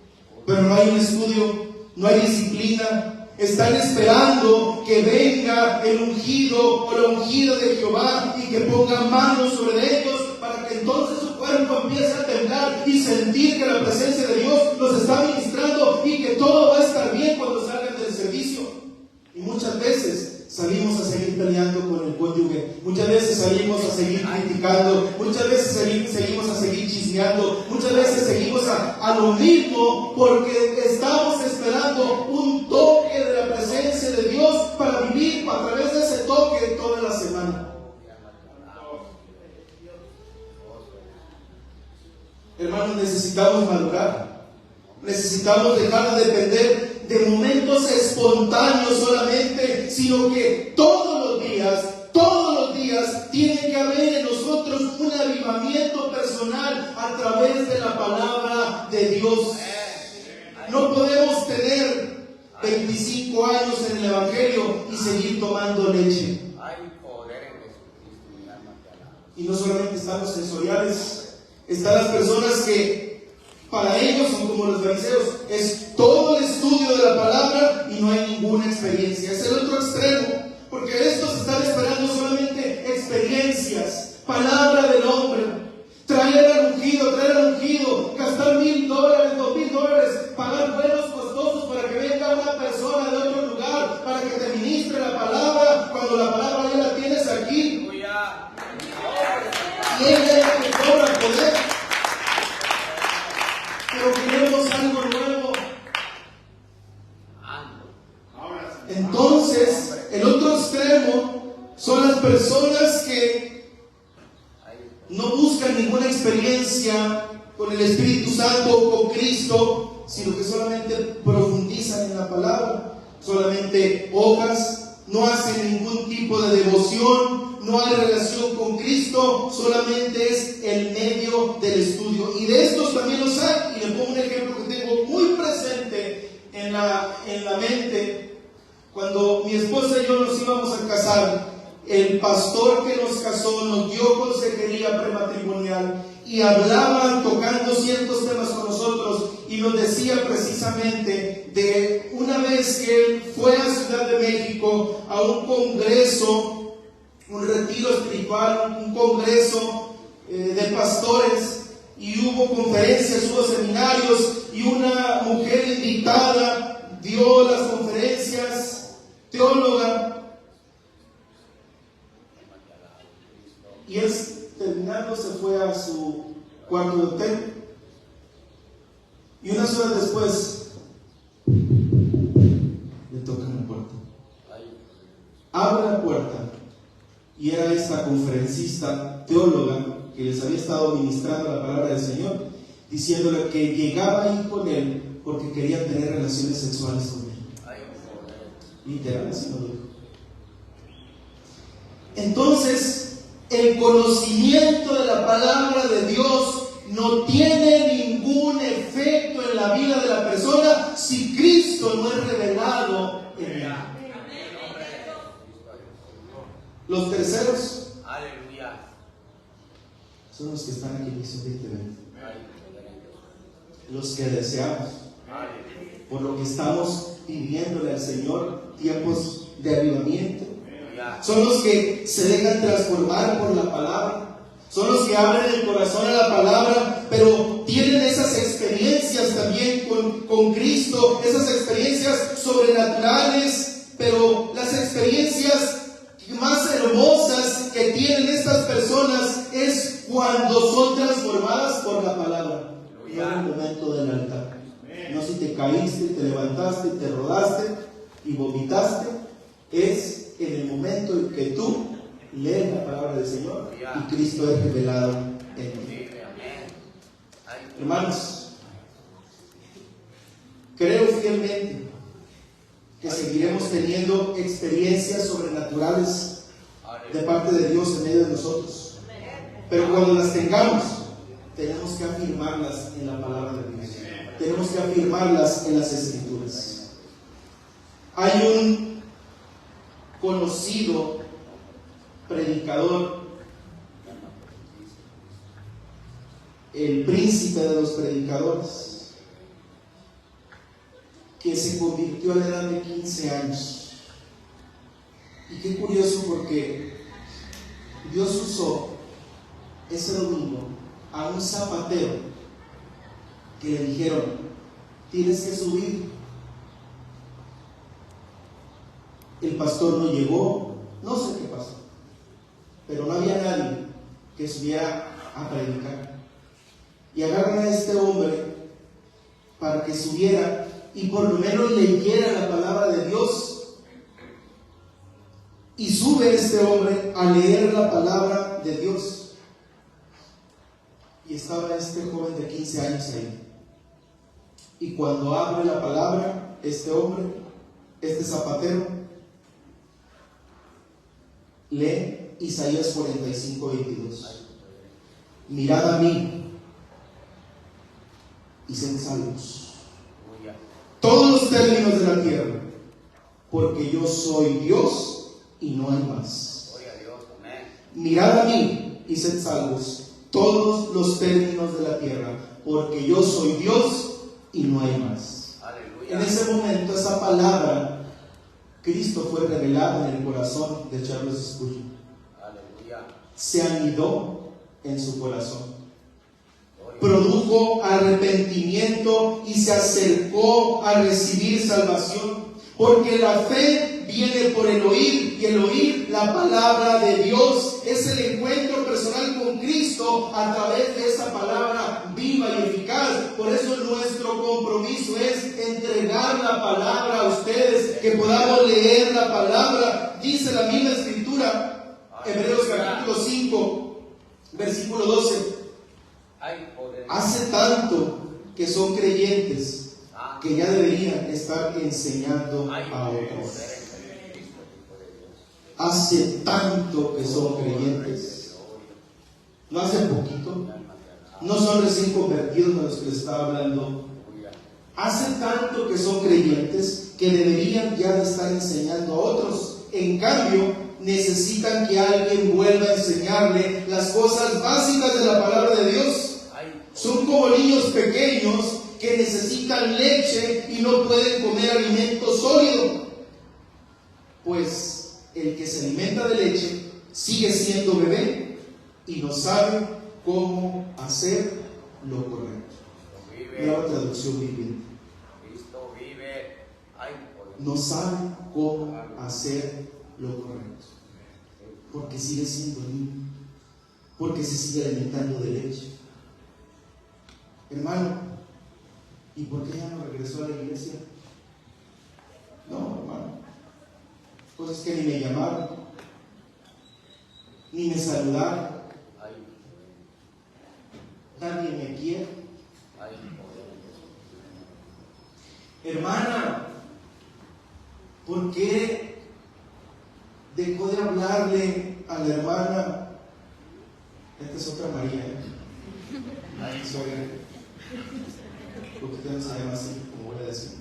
pero no hay un estudio, no hay disciplina. Están esperando que venga el ungido o la ungida de Jehová y que ponga manos sobre ellos, para que entonces su cuerpo empiece a temblar y sentir que la presencia de Dios los está ministrando y que todo va a estar bien cuando salgan del servicio. Y muchas veces salimos a seguir peleando con el cónyuge, muchas veces salimos a seguir criticando, muchas veces seguimos a seguir chismeando, muchas veces seguimos a lo mismo, porque estamos esperando un toque de la presencia de Dios para vivir a través de ese toque toda la semana. Hermanos, necesitamos madurar, necesitamos dejar de depender de momentos espontáneos solamente, sino que todos los días tiene que haber en nosotros un avivamiento personal a través de la palabra de Dios. No podemos tener 25 años en el Evangelio y seguir tomando leche. Y no solamente están los sensoriales, están las personas que Para ellos son como los fariseos, es todo el estudio de la palabra y no hay ninguna experiencia. Es el otro extremo, porque estos están esperando solamente experiencias, palabra del hombre, traer al ungido, gastar $1,000, $2,000, pagar vuelos costosos para que venga una persona de otro lugar, para que te ministre la palabra, cuando la palabra ya la tienes aquí. Y ella es la que cobra poder. Pero queremos algo nuevo. Entonces, el otro extremo son las personas que no buscan ninguna experiencia con el Espíritu Santo o con Cristo, sino que solamente profundizan en la palabra, solamente hojas, no hacen ningún tipo de devoción, no hay relación con Cristo, solamente es el medio del estudio. Y de estos también los hay, y le pongo un ejemplo que tengo muy presente en la mente. Cuando mi esposa y yo nos íbamos a casar, el pastor que nos casó nos dio consejería prematrimonial y hablaban tocando ciertos temas con nosotros y nos decía precisamente de una vez que él fue a Ciudad de México a un congreso, un retiro espiritual, un congreso de pastores, y hubo conferencias, hubo seminarios, y una mujer invitada dio las conferencias, teóloga, y él terminando se fue a su cuarto de hotel, y unas horas después le tocan la puerta. Abre la puerta y era esta conferencista teóloga que les había estado ministrando la palabra del Señor, diciéndole que llegaba ahí con él porque quería tener relaciones sexuales con él. Literal, así lo dijo. Entonces, el conocimiento de la palabra de Dios no tiene ningún efecto en la vida de la persona si Cristo no es revelado en ella. Los terceros son los que están aquí en Jesús 2020. Los que deseamos, por lo que estamos pidiéndole al Señor tiempos de avivamiento. Son los que se dejan transformar por la palabra. Son los que abren el corazón a la palabra, pero tienen esas experiencias también con Cristo, esas experiencias sobrenaturales, pero las experiencias más hermosas que tienen estas personas es cuando son transformadas por la palabra. No en el momento del altar, no si te caíste, te levantaste, te rodaste y vomitaste, es en el momento en que tú lees la palabra del Señor y Cristo es revelado en ti. Hermanos, creo fielmente que seguiremos teniendo experiencias sobrenaturales de parte de Dios en medio de nosotros, pero cuando las tengamos tenemos que afirmarlas en la palabra de Dios, tenemos que afirmarlas en las Escrituras. Hay un conocido predicador, el príncipe de los predicadores, que se convirtió a la edad de 15 años. Y qué curioso, porque Dios usó ese domingo a un zapatero que le dijeron: tienes que subir. El pastor no llegó, no sé qué pasó, pero no había nadie que subiera a predicar. Y agarran a este hombre para que subiera y por lo menos leyera la palabra de Dios. Y sube este hombre a leer la palabra de Dios. Y estaba este joven de 15 años ahí. Y cuando abre la palabra, este hombre, este zapatero, lee Isaías 45:22. Mirad a mí y sed salvos todos los términos de la tierra, porque yo soy Dios y no hay más. Mirad a mí y sed salvos todos los términos de la tierra, porque yo soy Dios y no hay más. Aleluya. En ese momento, esa palabra, Cristo fue revelado en el corazón de Charles Spurgeon. Aleluya. Se anidó en su corazón. Produjo arrepentimiento y se acercó a recibir salvación, porque la fe viene por el oír y el oír la palabra de Dios. Es el encuentro personal con Cristo a través de esa palabra viva y eficaz. Por eso nuestro compromiso es entregar la palabra a ustedes, que podamos leer la palabra. Dice la misma escritura, Hebreos capítulo 5, versículo 12. Hace tanto que son creyentes que ya deberían estar enseñando a otros. Hace tanto que son creyentes. No hace poquito. No son recién convertidos a los que les estaba hablando. Hace tanto que son creyentes que deberían ya de estar enseñando a otros. En cambio, necesitan que alguien vuelva a enseñarle las cosas básicas de la palabra de Dios. Son como niños pequeños que necesitan leche y no pueden comer alimento sólido. Pues el que se alimenta de leche sigue siendo bebé y no sabe cómo hacer lo correcto. Nueva traducción viviente. No sabe cómo hacer lo correcto. Porque sigue siendo niño. Porque se sigue alimentando de leche. Hermano, ¿y por qué ya no regresó a la iglesia? No, hermano. Cosas que ni me llamaron, ni me saludaron. Nadie me quiere. Hermana, ¿por qué dejó de hablarle a la hermana? Esta es otra María, Sorry. Porque usted no se llama así, como voy a decir.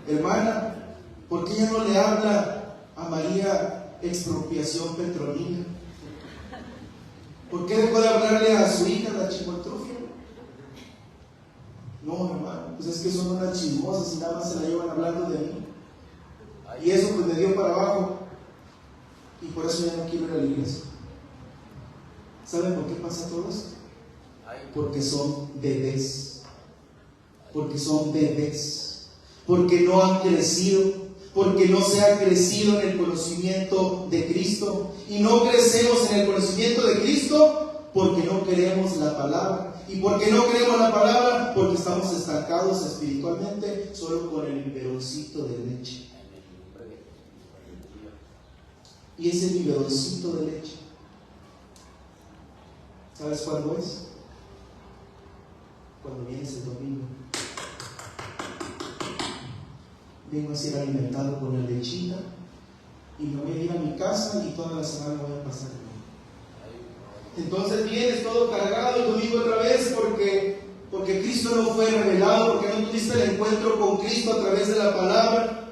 Hermana, ¿por qué ella no le habla a María Expropiación Petronila? ¿Por qué dejó de hablarle a su hija, la Chimotrofia? No, hermano, pues es que son unas chismosas y nada más se la llevan hablando de mí. Y eso pues me dio para abajo. Y por eso ya no quiero ir a la iglesia. ¿Saben por qué pasa todo esto? Porque son bebés. Porque son bebés. Porque no han crecido. Porque no se ha crecido en el conocimiento de Cristo. Y no crecemos en el conocimiento de Cristo porque no queremos la palabra. ¿Y por qué no queremos la palabra? Porque estamos estancados espiritualmente solo con el biberoncito de leche. Y ese biberoncito de leche, ¿sabes cuándo es? Cuando vienes el domingo. Vengo a ser alimentado con la lechita y me voy a ir a mi casa y toda la semana voy a pasar. Entonces vienes todo cargado el domingo otra vez porque Cristo no fue revelado, porque no tuviste el encuentro con Cristo a través de la palabra.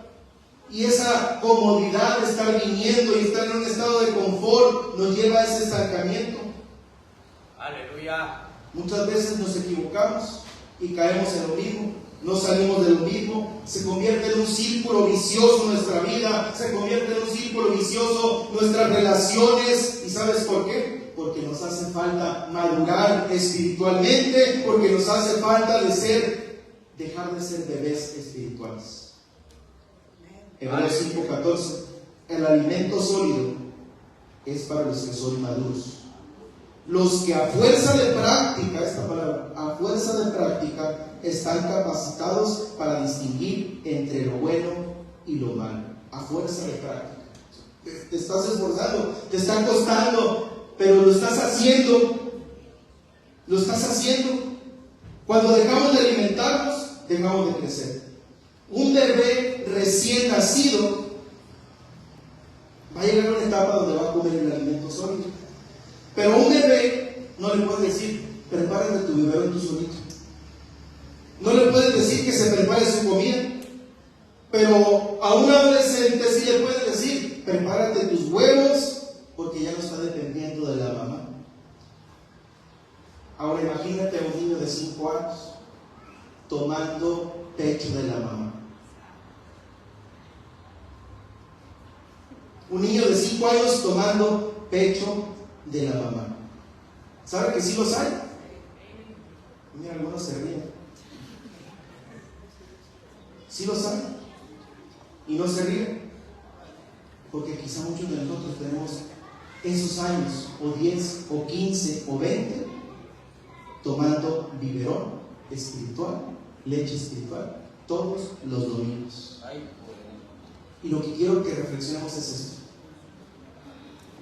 Y esa comodidad de estar viniendo y estar en un estado de confort nos lleva a ese estancamiento. Aleluya. Muchas veces nos equivocamos y caemos en lo mismo. No salimos de lo mismo. Se convierte en un círculo vicioso nuestra vida. Se convierte en un círculo vicioso nuestras relaciones. ¿Y sabes por qué? Porque nos hace falta madurar espiritualmente. Porque nos hace falta dejar de ser bebés espirituales. Hebreos 5:14. El alimento sólido es para los que son maduros. Los que a fuerza de práctica, esta palabra, a fuerza de práctica, están capacitados para distinguir entre lo bueno y lo malo. A fuerza de práctica. Te estás esforzando, te está costando, pero lo estás haciendo. Lo estás haciendo. Cuando dejamos de alimentarnos, dejamos de crecer. Un bebé recién nacido va a llegar a una etapa donde va a comer el alimento sólido. Pero a un bebé no le puedes decir, prepárate tu biberón tú solito. No le puedes decir que se prepare su comida. Pero a un adolescente sí le puedes decir, prepárate tus huevos, porque ya no está dependiendo de la mamá. Ahora imagínate a un niño de 5 años tomando pecho de la mamá. Un niño de 5 años tomando pecho de la mamá. ¿Sabe que sí los hay? Mira, algunos se ríen. Sí los hay. Y no se ríen. Porque quizá muchos de nosotros tenemos esos años, o 10, o 15, o 20, tomando biberón espiritual, leche espiritual, todos los domingos. Y lo que quiero que reflexionemos es esto.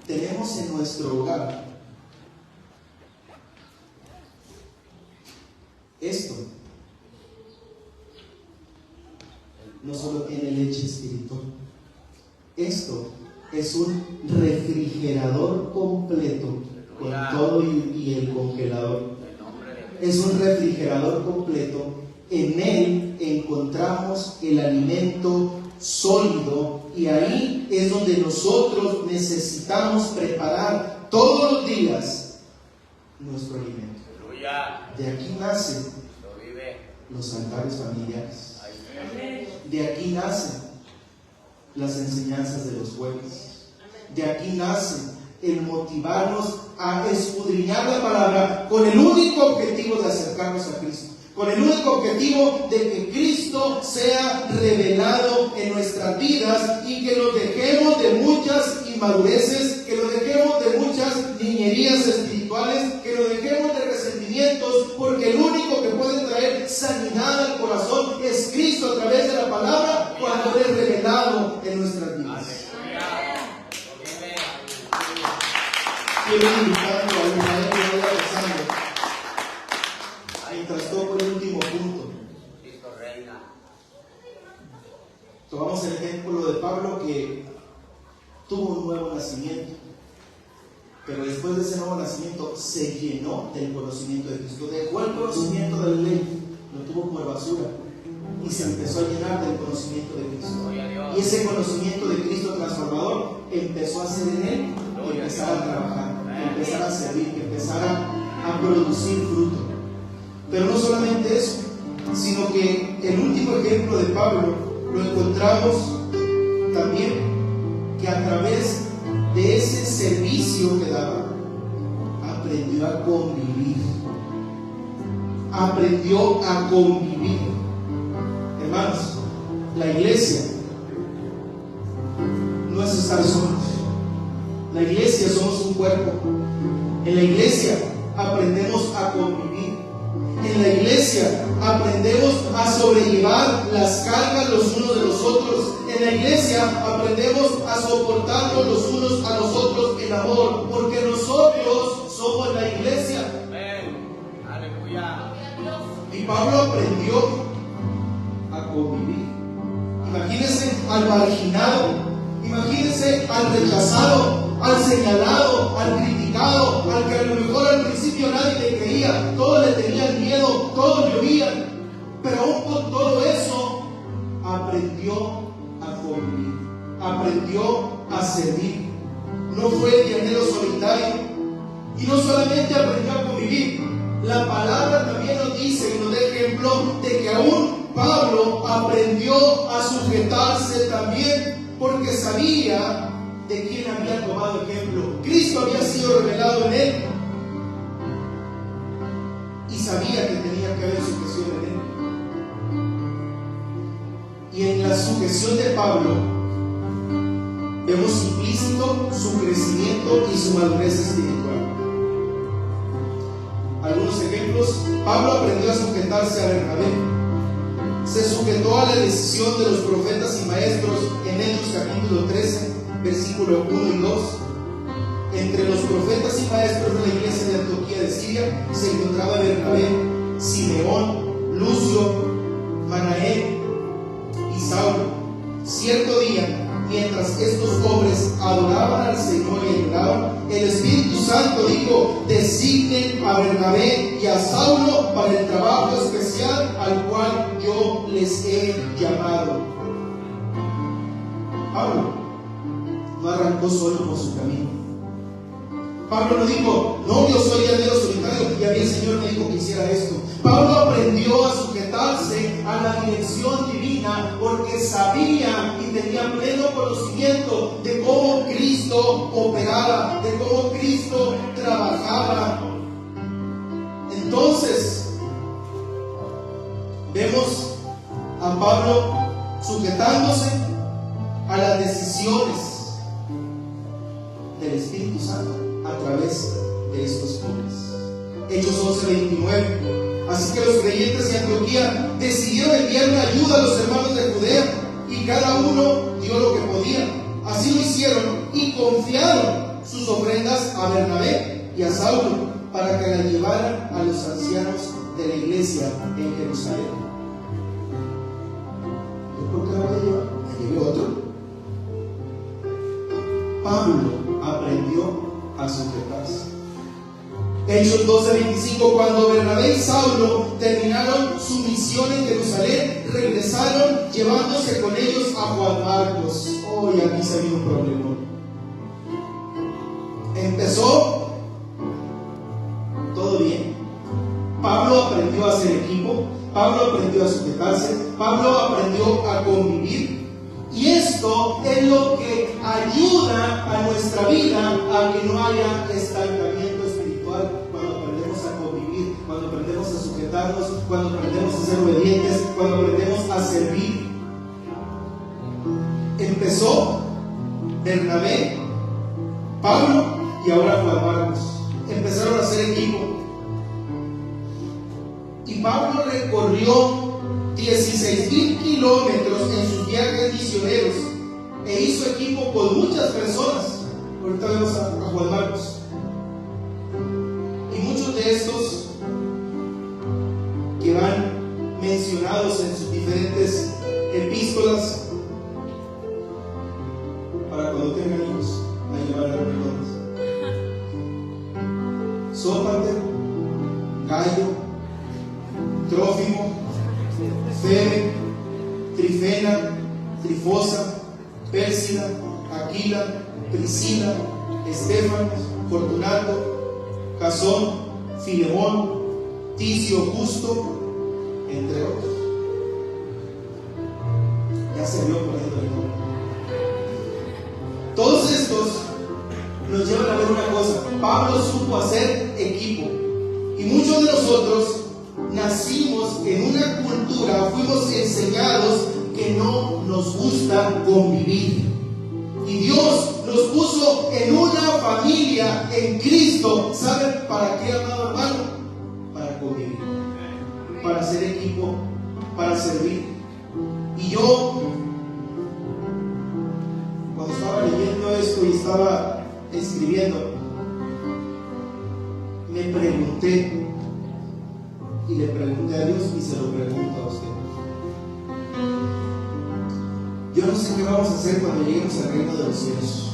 Tenemos en nuestro hogar esto. No solo tiene leche espiritual. Esto es un refrigerador completo con todo y el congelador. Es un refrigerador completo. En él encontramos el alimento sólido y ahí es donde nosotros necesitamos preparar todos los días nuestro alimento. De aquí nacen los altares familiares. De aquí nacen las enseñanzas de los jueves. De aquí nace el motivarnos a escudriñar la palabra con el único objetivo de acercarnos a Cristo, con el único objetivo de que Cristo sea revelado en nuestras vidas y que nos dejemos de muchas inmadureces, que nos dejemos de muchas niñerías espirituales, que nos dejemos de resentimientos, porque el único que puede traer sanidad al corazón es Cristo a través de la palabra cuando es revelado en nuestras vidas. Quiero invitarlo a Israel que vaya pasando. Mientras toco el último punto, tomamos el ejemplo de Pablo, que tuvo un nuevo nacimiento, pero después de ese nuevo nacimiento se llenó del conocimiento de Cristo. Dejó el conocimiento de la ley, lo tuvo como basura y se empezó a llenar del conocimiento de Cristo. Y ese conocimiento de Cristo transformador empezó a ser en él y empezar a trabajar, empezar a servir, empezar a producir fruto. Pero no solamente eso, sino que el último ejemplo de Pablo lo encontramos también, que a través de ese servicio que daba, aprendió a convivir. Aprendió a convivir. Hermanos, la iglesia no es estar solos. La iglesia somos un cuerpo. En la iglesia aprendemos a convivir. En la iglesia aprendemos a sobrellevar las cargas los unos de los otros. En la iglesia aprendemos a soportarnos los unos a los otros en amor, porque nosotros somos la iglesia. Aleluya. Y Pablo aprendió a convivir. Imagínense al marginado, imagínense al rechazado, al señalado, al criticado, al que a lo mejor al principio nadie le creía, todos le tenían miedo, todos le oían, pero aún con todo eso aprendió a convivir, aprendió a servir. No fue el llanero solitario, y no solamente aprendió a convivir, la palabra también nos dice y nos da ejemplo de que aún Pablo aprendió a sujetarse también, porque sabía de quién había tomado ejemplo. Cristo había sido revelado en él y sabía que tenía que haber sujeción en él. Y en la sujeción de Pablo vemos implícito su crecimiento y su madurez espiritual. Algunos ejemplos: Pablo aprendió a sujetarse a Bernabé, se sujetó a la decisión de los profetas y maestros en Hechos capítulo 13, versículo 1 y 2. Entre los profetas y maestros de la iglesia de Antioquía de Siria se encontraba Bernabé, Simeón, Lucio, Manaén y Saulo. Cierto día, mientras estos hombres adoraban al Señor y ayunaban, el Espíritu Santo dijo: designen a Bernabé y a Saulo para el trabajo especial al cual yo les he llamado. Pablo no arrancó solo por su camino. Pablo no dijo: no, yo soy llanero solitario, y a mí el Señor me dijo que hiciera esto. Pablo aprendió a sujetarse a la dirección divina porque sabía y tenía pleno conocimiento de cómo Cristo operaba, de cómo Cristo trabajaba. Entonces, vemos a Pablo sujetándose a las decisiones del Espíritu Santo a través de estos hombres. Hechos 11:29. Así que los creyentes de Antioquía decidieron enviarle ayuda a los hermanos de Judea, y cada uno dio lo que podía. Así lo hicieron y confiaron sus ofrendas a Bernabé y a Saulo para que la llevaran a los ancianos de la iglesia en Jerusalén. Yo creo que la voy a llevar. Me llevé otro. Pablo aprendió a sujetarse. Hechos 12:25. Cuando Bernabé y Saulo terminaron su misión en Jerusalén, regresaron llevándose con ellos a Juan Marcos. Y aquí se vio un problema. Empezó todo bien. Pablo aprendió a hacer equipo, Pablo aprendió a sujetarse, Pablo aprendió a convivir. Y esto es lo que ayuda a nuestra vida a que no haya estancamiento espiritual cuando aprendemos a convivir, cuando aprendemos a sujetarnos, cuando aprendemos a ser obedientes, cuando aprendemos a servir. Empezó Bernabé, Pablo y ahora Juan Marcos. Empezaron a hacer equipo. Y Pablo recorrió 16,000 kilómetros en sus viajes misioneros e hizo equipo con muchas personas. Ahorita vemos a Juan Marcos. Y muchos de estos que van mencionados en sus diferentes epístolas, para cuando tengan hijos, a llevar a los Sópater, Gayo, Trófimo, Febe, Trifena, Trifosa, Pérsida, Aquila, Priscila, Estéfanas, Fortunato, Jasón, Filemón, Ticio, Justo, entre otros. Ya se vio poniendo el nombre. Todos estos nos llevan a ver una cosa: Pablo supo hacer equipo, y muchos de nosotros nacimos en una cultura, fuimos enseñados que no nos gusta convivir, y Dios nos puso en una familia en Cristo. ¿Saben para qué, amado hermano? Para convivir, para hacer equipo, para servir. Y yo, cuando estaba leyendo esto y estaba escribiendo, me pregunté, y le pregunté a Dios y se lo pregunto a usted. Yo no sé qué vamos a hacer cuando lleguemos al reino de los cielos.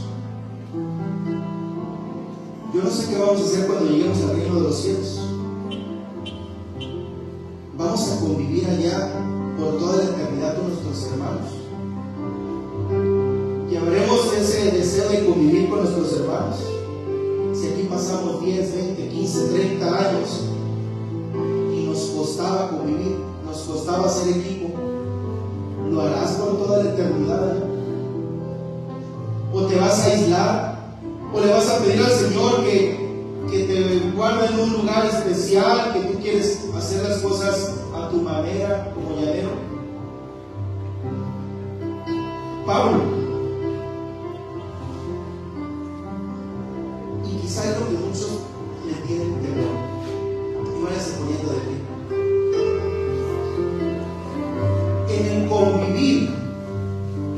Yo no sé qué vamos a hacer cuando lleguemos al reino de los cielos. Vamos a convivir allá por toda la eternidad con nuestros hermanos. Llevaremos ese deseo de convivir con nuestros hermanos. Si aquí pasamos 10, 20, 15, 30 años y nos costaba convivir, nos costaba hacer equipo, ¿lo harás por toda la eternidad? ¿O te vas a aislar? ¿O le vas a pedir al Señor que te guarde en un lugar especial, que tú quieres hacer las cosas a tu manera, como llanero? Pablo, y quizá es lo que muchos le tienen temor, y váyanse poniendo de pie. En el convivir,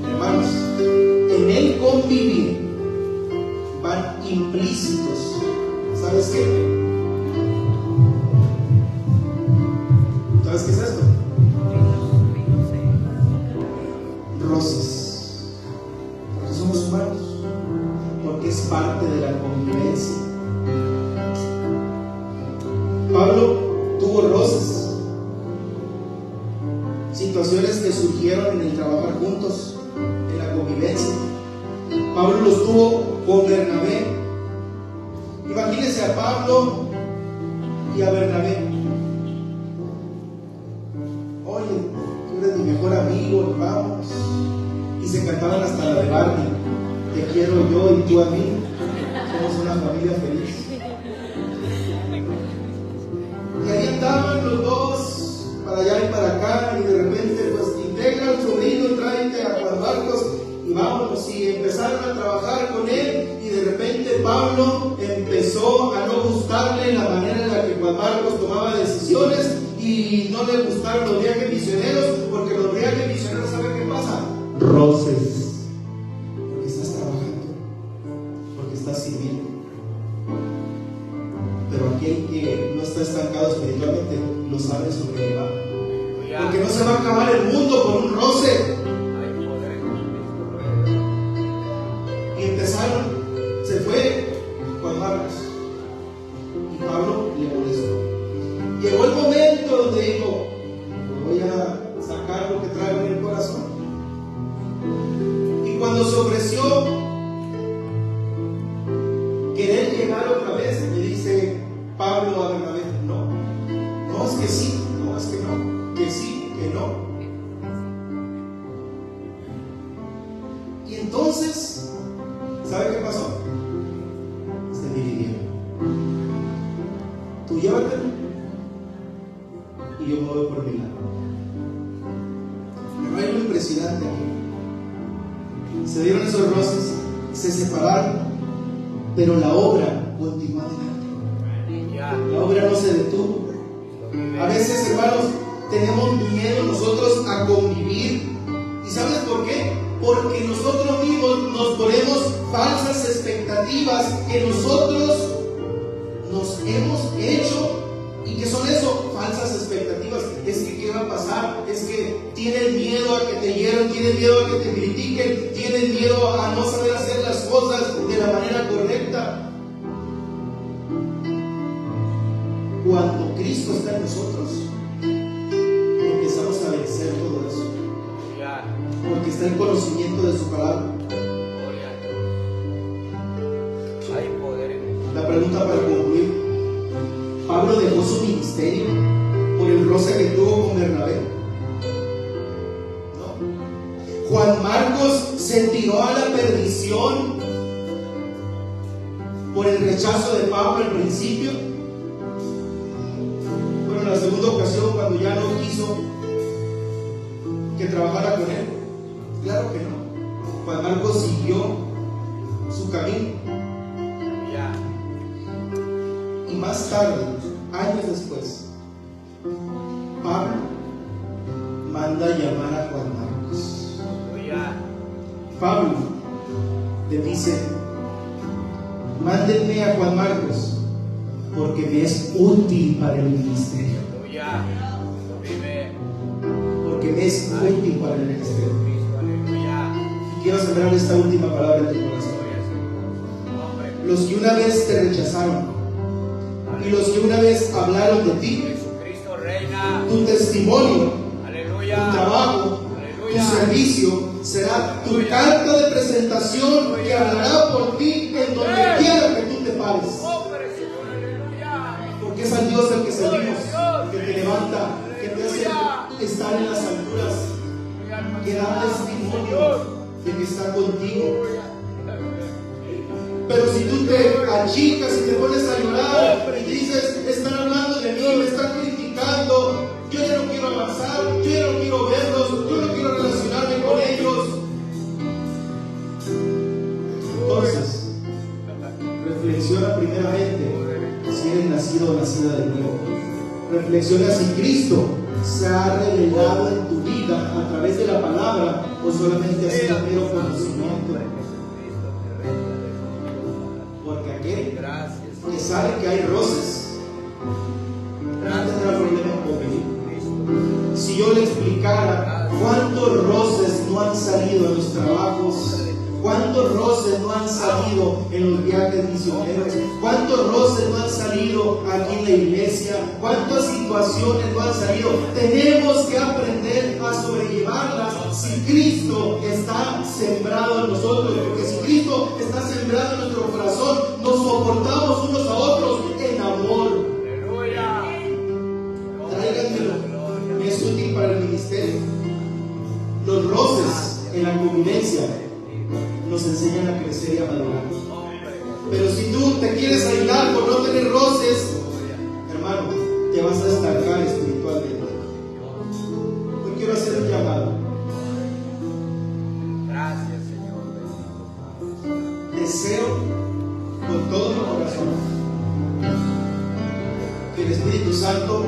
hermanos, en el convivir van implícitos, ¿sabes qué? ¿Sabes qué es esto? Roces, porque somos humanos, porque es parte de la convivencia. Pablo tuvo roces, situaciones que surgieron en el trabajar juntos, en la convivencia. Pablo los tuvo con Bernabé. Imagínense a Pablo y a Bernabé: oye, tú eres mi mejor amigo, vamos. Y se cantaban hasta la de Barney: te quiero yo y tú a mí, somos una familia feliz. Y ahí andaban los dos, para allá y para acá, y de repente pues integra al sobrino, tráete a Juan Marcos y vámonos. Y empezaron a trabajar con él, y de repente Pablo empezó a no gustarle la manera en la que Juan Marcos tomaba decisiones, y no le gustaron los viajes misioneros, porque los viajes misioneros, ¿saben qué pasa? Roces, porque estás trabajando, porque estás sirviendo. Pero aquel que no está estancado espiritualmente lo sabe sobrellevar, porque no se va a acabar el mundo por un roce. Y empezaron, se fue Juan Marcos, y Pablo le molestó. Llegó el momento donde dijo: voy a sacar lo que traigo en el corazón. Y cuando se ofreció querer llegar otra vez, le dice Pablo a Bernabé: no, es que sí, no, es que no, que sí, que no. Y entonces, ¿sabe qué pasó? Se dividieron. Tú llévatelo y yo me voy por mi lado. Pero hay algo impresionante aquí. Se dieron esos roces, se separaron, pero la obra continuó adelante. La obra no se detuvo. A veces, hermanos, tenemos miedo nosotros a convivir. ¿Y sabes por qué? Porque nosotros mismos nos ponemos falsas expectativas que nosotros nos hemos hecho. ¿Y qué son eso? Falsas expectativas. Es que ¿qué va a pasar? Es que tienen miedo a que te hieran, tienen miedo a que te critiquen, tienen miedo a no saber hacer las cosas de la manera correcta. Cuando Cristo está en nosotros, empezamos a vencer todo eso, porque está el conocimiento de su palabra. La pregunta para concluir: ¿Pablo dejó su ministerio por el roce que tuvo con Bernabé? No. ¿Juan Marcos se tiró a la perdición por el rechazo de Pablo al principio? Bueno, en la segunda ocasión, cuando ya no quiso que trabajara con él, claro que no. Juan Marcos siguió su camino. Y más tarde, años después, Pablo manda llamar a Juan Marcos. Pablo le dice: mándenme a Juan Marcos, porque me es útil para el ministerio. Porque me es útil para el ministerio. Y quiero sembrar esta última palabra en tu corazón. Los que una vez te rechazaron, y los que una vez hablaron de ti, tu testimonio, tu trabajo, tu servicio será tu carta de presentación que hablará por ti en donde quiera que tú te pares. Porque es al Dios del que servimos, que te levanta, que te hace estar en las alturas, que da testimonio de que está contigo. Pero si tú te achicas y te pones a llorar y dices: están hablando de mí, me están criticando, yo ya no quiero avanzar, yo ya no quiero verlos, yo no quiero relacionarme con ellos. Entonces, reflexiona primeramente si eres nacido o nacida de nuevo. Reflexiona si Cristo se ha revelado en tu vida a través de la palabra o solamente ha sido mero conocimiento. Porque aquel que sabe que hay roces no tendrá problema en convivir. Si yo le explicara cuántos roces no han salido en los trabajos, cuántos roces no han salido en los viajes misioneros, cuántos roces no han salido aquí en la iglesia, cuántas situaciones no han salido, tenemos que aprender a sobrellevarlas si Cristo está sembrado en nosotros. Porque si Cristo está sembrado en nuestro corazón, nos soportamos unos a otros en amor. deseo con todo mi corazón que el Espíritu Santo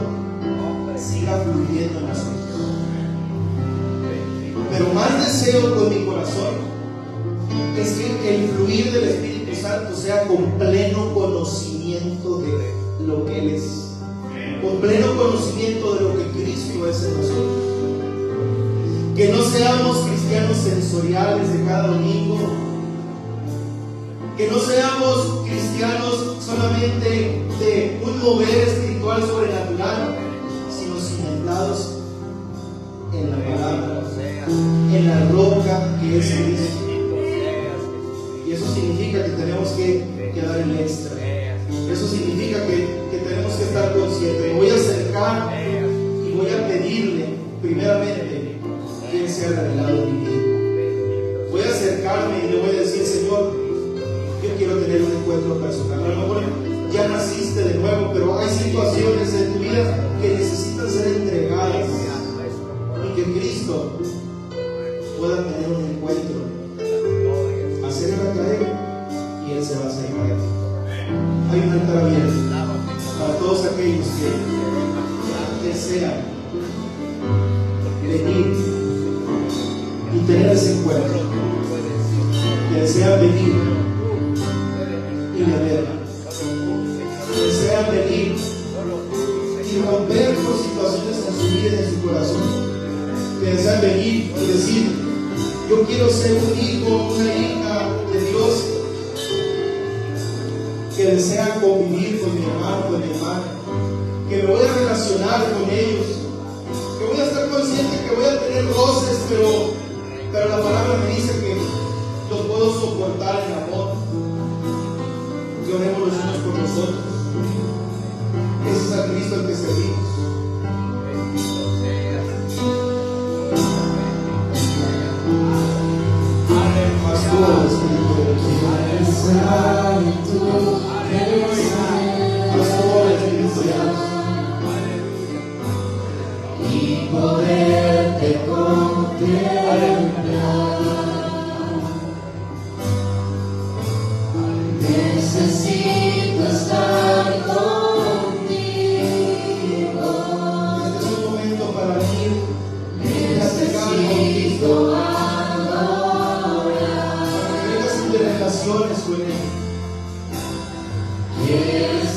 siga fluyendo en nosotros. Pero más deseo con mi corazón es que el fluir del Espíritu Santo sea con pleno conocimiento de lo que Él es, con pleno conocimiento de lo que Cristo es en nosotros. Que no seamos cristianos sensoriales de cada domingo, que no seamos cristianos solamente de un mover espiritual sobrenatural, sino cimentados en la palabra, en la roca que es Cristo. Y eso significa que tenemos que dar el extra. Eso significa que tenemos que estar conscientes. Me voy a acercar y voy a pedirle primeramente que Él sea revelado en mi vida. Voy a acercarme y le voy a decir: Señor, yo quiero tener un encuentro personal. A lo mejor ya naciste de nuevo, pero hay situaciones en tu vida que necesitan ser entregadas y que Cristo pueda tener un encuentro, hacerla caer y Él se va a hacer caer. Hay un altar abierto para todos aquellos que desean venir y tener ese encuentro, que desean venir y beber, que desean venir y romper por situaciones en su vida y en su corazón, que desean venir y decir: yo quiero ser un hijo, una hija de Dios, que desea convivir con mi hermano, con mi hermana, que me voy a relacionar con ellos, que voy a estar consciente que voy a tener roces, pero la palabra me dice que los puedo soportar en amor. Que oremos los unos por nosotros. Ese es el Cristo al que servimos. Pastor, Espíritu de Dios. Pastor, Espíritu de Dios. Y poderte contemplar. Necesito estar contigo. Este es un momento para ir. Necesito adorar. Para que vengas de relaciones con Él. Quieres